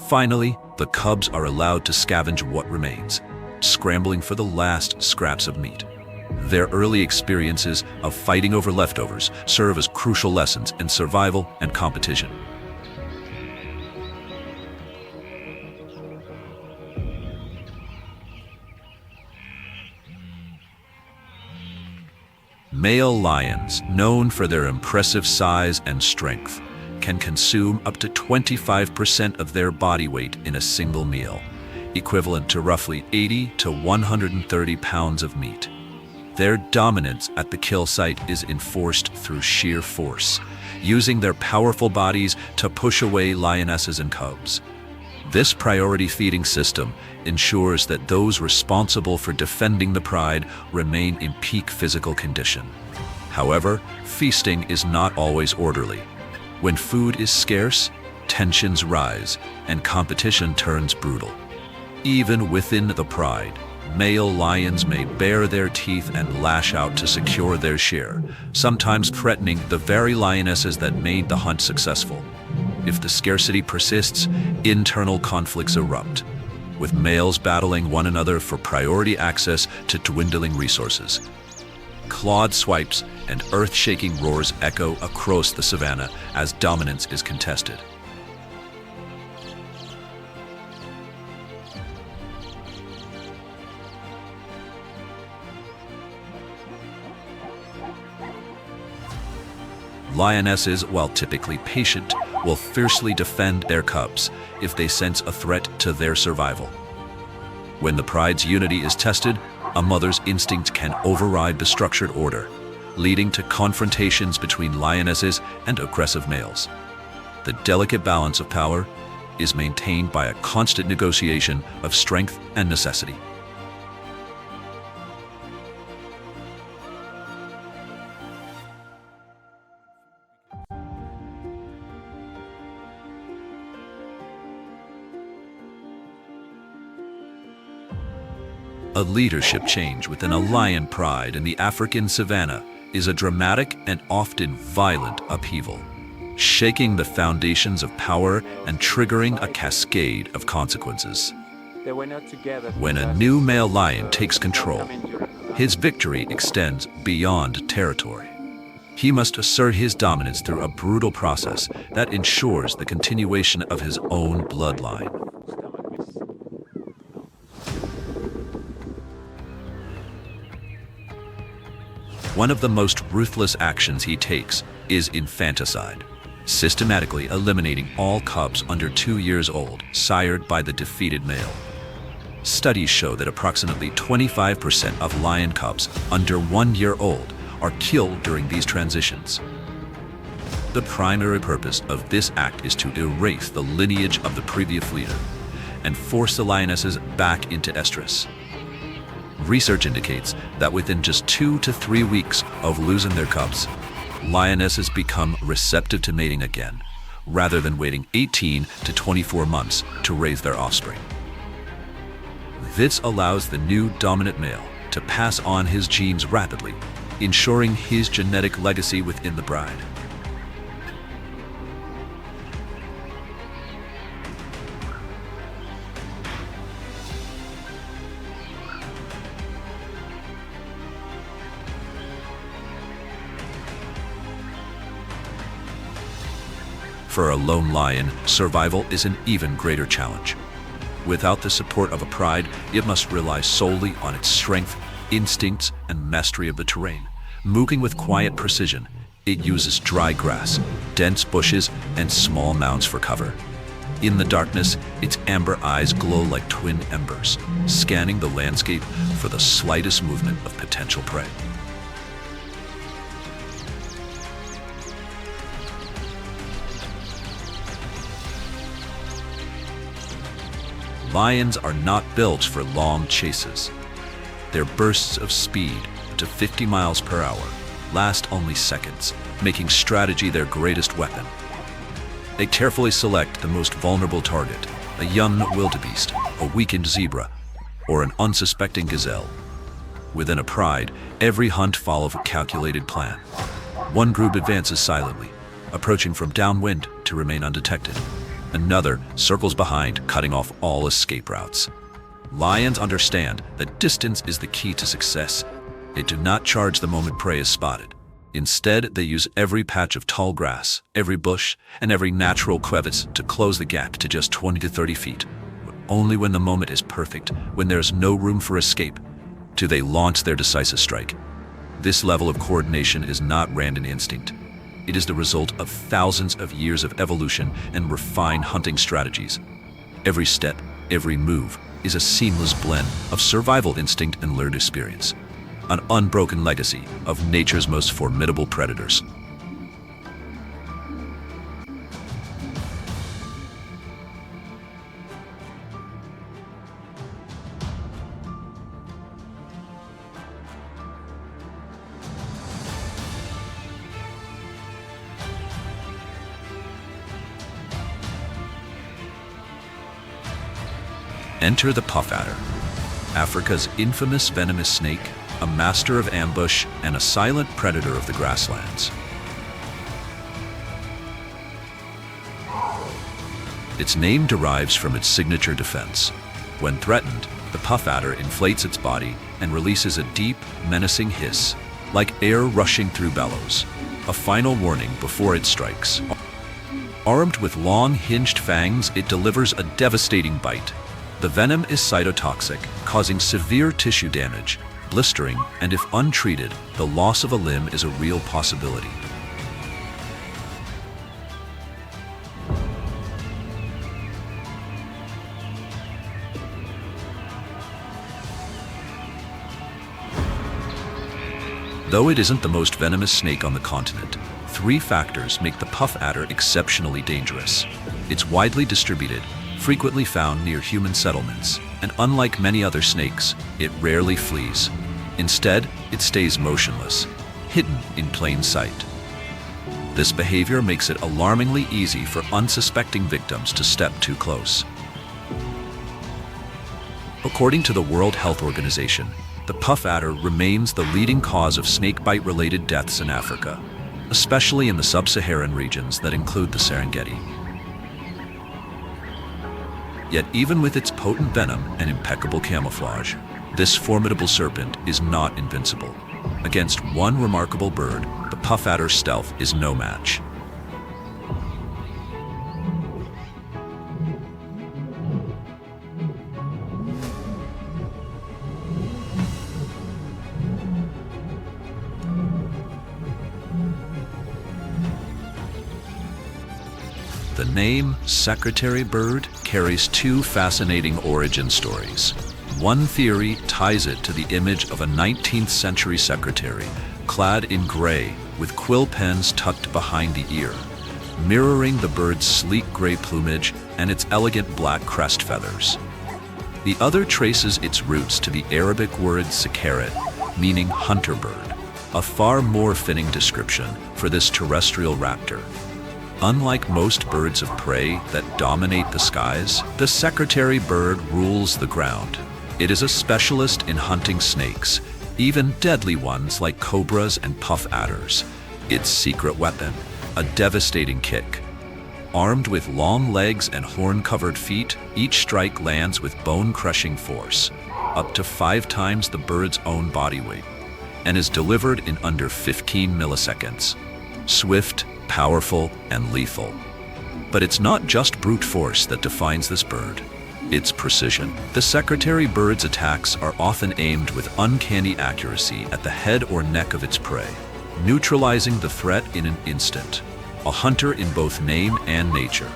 Finally, the cubs are allowed to scavenge what remains, scrambling for the last scraps of meat. Their early experiences of fighting over leftovers serve as crucial lessons in survival and competition. Male lions, known for their impressive size and strength, can consume up to 25% of their body weight in a single meal, equivalent to roughly 80 to 130 pounds of meat. Their dominance at the kill site is enforced through sheer force, using their powerful bodies to push away lionesses and cubs. This priority feeding system ensures that those responsible for defending the pride remain in peak physical condition. However, feasting is not always orderly. When food is scarce, tensions rise and competition turns brutal. Even within the pride, male lions may bare their teeth and lash out to secure their share, sometimes threatening the very lionesses that made the hunt successful. If the scarcity persists, internal conflicts erupt, with males battling one another for priority access to dwindling resources. Clawed swipes and earth-shaking roars echo across the savannah as dominance is contested. Lionesses, while typically patient, will fiercely defend their cubs if they sense a threat to their survival. When the pride's unity is tested, a mother's instinct can override the structured order, leading to confrontations between lionesses and aggressive males. The delicate balance of power is maintained by a constant negotiation of strength and necessity. A leadership change within a lion pride in the African savannah is a dramatic and often violent upheaval, shaking the foundations of power and triggering a cascade of consequences. When a new male lion takes control, his victory extends beyond territory. He must assert his dominance through a brutal process that ensures the continuation of his own bloodline. One of the most ruthless actions he takes is infanticide, systematically eliminating all cubs under 2 years old, sired by the defeated male. Studies show that approximately 25% of lion cubs under 1 year old are killed during these transitions. The primary purpose of this act is to erase the lineage of the previous leader and force the lionesses back into estrus. Research indicates that within just 2 to 3 weeks of losing their cubs, lionesses become receptive to mating again, rather than waiting 18 to 24 months to raise their offspring. This allows the new dominant male to pass on his genes rapidly, ensuring his genetic legacy within the pride. For a lone lion, survival is an even greater challenge. Without the support of a pride, it must rely solely on its strength, instincts, and mastery of the terrain. Moving with quiet precision, it uses dry grass, dense bushes, and small mounds for cover. In the darkness, its amber eyes glow like twin embers, scanning the landscape for the slightest movement of potential prey. Lions are not built for long chases. Their bursts of speed, to 50 miles per hour, last only seconds, making strategy their greatest weapon. They carefully select the most vulnerable target, a young wildebeest, a weakened zebra, or an unsuspecting gazelle. Within a pride, every hunt follows a calculated plan. One group advances silently, approaching from downwind to remain undetected. Another circles behind, cutting off all escape routes. Lions understand that distance is the key to success. They do not charge the moment prey is spotted. Instead, they use every patch of tall grass, every bush, and every natural crevice to close the gap to just 20 to 30 feet. But only when the moment is perfect, when there is no room for escape, do they launch their decisive strike. This level of coordination is not random instinct. It is the result of thousands of years of evolution and refined hunting strategies. Every step, every move, is a seamless blend of survival instinct and learned experience. An unbroken legacy of nature's most formidable predators. Enter the puff adder, Africa's infamous venomous snake, a master of ambush and a silent predator of the grasslands. Its name derives from its signature defense. When threatened, the puff adder inflates its body and releases a deep, menacing hiss, like air rushing through bellows, a final warning before it strikes. Armed with long, hinged fangs, it delivers a devastating bite. The venom is cytotoxic, causing severe tissue damage, blistering, and if untreated, the loss of a limb is a real possibility. Though it isn't the most venomous snake on the continent, 3 factors make the puff adder exceptionally dangerous. It's widely distributed, frequently found near human settlements, and unlike many other snakes, it rarely flees. Instead, it stays motionless, hidden in plain sight. This behavior makes it alarmingly easy for unsuspecting victims to step too close. According to the World Health Organization, the puff adder remains the leading cause of snakebite-related deaths in Africa, especially in the sub-Saharan regions that include the Serengeti. Yet even with its potent venom and impeccable camouflage, this formidable serpent is not invincible. Against one remarkable bird, the puff adder's stealth is no match. The name secretary bird carries 2 fascinating origin stories. One theory ties it to the image of a 19th century secretary, clad in gray with quill pens tucked behind the ear, mirroring the bird's sleek gray plumage and its elegant black crest feathers. The other traces its roots to the Arabic word sakarat, meaning hunter bird, a far more fitting description for this terrestrial raptor. Unlike most birds of prey that dominate the skies, the secretary bird rules the ground. It is a specialist in hunting snakes, even deadly ones like cobras and puff adders. Its secret weapon, a devastating kick. Armed with long legs and horn-covered feet, each strike lands with bone-crushing force, up to 5 times the bird's own body weight, and is delivered in under 15 milliseconds. Swift, powerful, and lethal. But it's not just brute force that defines this bird. It's precision. The secretary bird's attacks are often aimed with uncanny accuracy at the head or neck of its prey, neutralizing the threat in an instant. A hunter in both name and nature.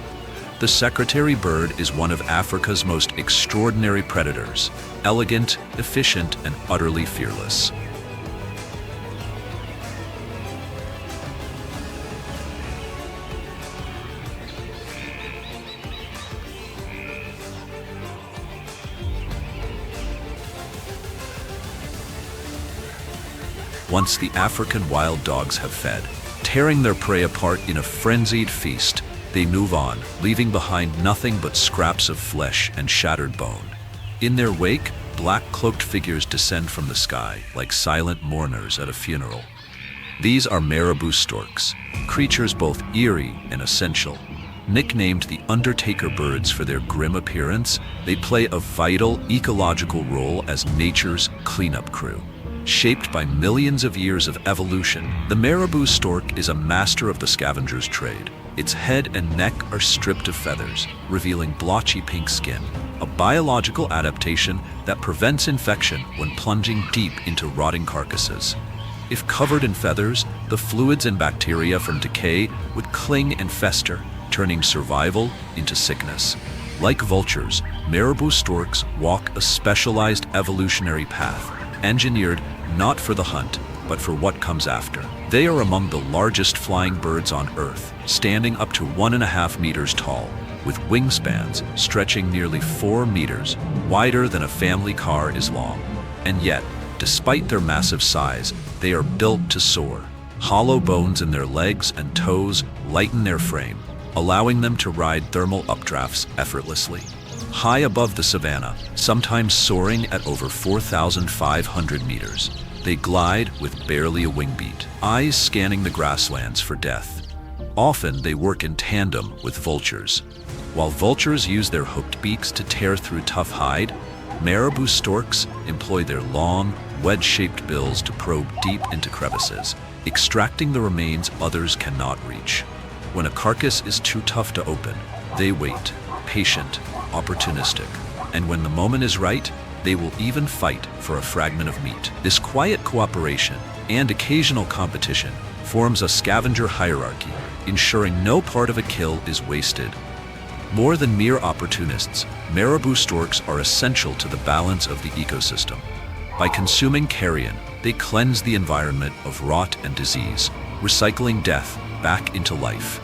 The secretary bird is one of Africa's most extraordinary predators, elegant, efficient, and utterly fearless. Once the African wild dogs have fed, tearing their prey apart in a frenzied feast, they move on, leaving behind nothing but scraps of flesh and shattered bone. In their wake, black-cloaked figures descend from the sky like silent mourners at a funeral. These are marabou storks, creatures both eerie and essential. Nicknamed the Undertaker birds for their grim appearance, they play a vital ecological role as nature's cleanup crew. Shaped by millions of years of evolution, the marabou stork is a master of the scavenger's trade. Its head and neck are stripped of feathers, revealing blotchy pink skin, a biological adaptation that prevents infection when plunging deep into rotting carcasses. If covered in feathers, the fluids and bacteria from decay would cling and fester, turning survival into sickness. Like vultures, marabou storks walk a specialized evolutionary path, engineered not for the hunt, but for what comes after. They are among the largest flying birds on Earth, standing up to 1.5 meters tall, with wingspans stretching nearly 4 meters, wider than a family car is long. And yet, despite their massive size, they are built to soar. Hollow bones in their legs and toes lighten their frame, allowing them to ride thermal updrafts effortlessly. High above the savannah, sometimes soaring at over 4,500 meters, they glide with barely a wing beat, eyes scanning the grasslands for death. Often they work in tandem with vultures. While vultures use their hooked beaks to tear through tough hide, marabou storks employ their long, wedge-shaped bills to probe deep into crevices, extracting the remains others cannot reach. When a carcass is too tough to open, they wait, patient, opportunistic, and when the moment is right, they will even fight for a fragment of meat. This quiet cooperation and occasional competition forms a scavenger hierarchy, ensuring no part of a kill is wasted. More than mere opportunists, marabou storks are essential to the balance of the ecosystem. By consuming carrion, they cleanse the environment of rot and disease, recycling death back into life.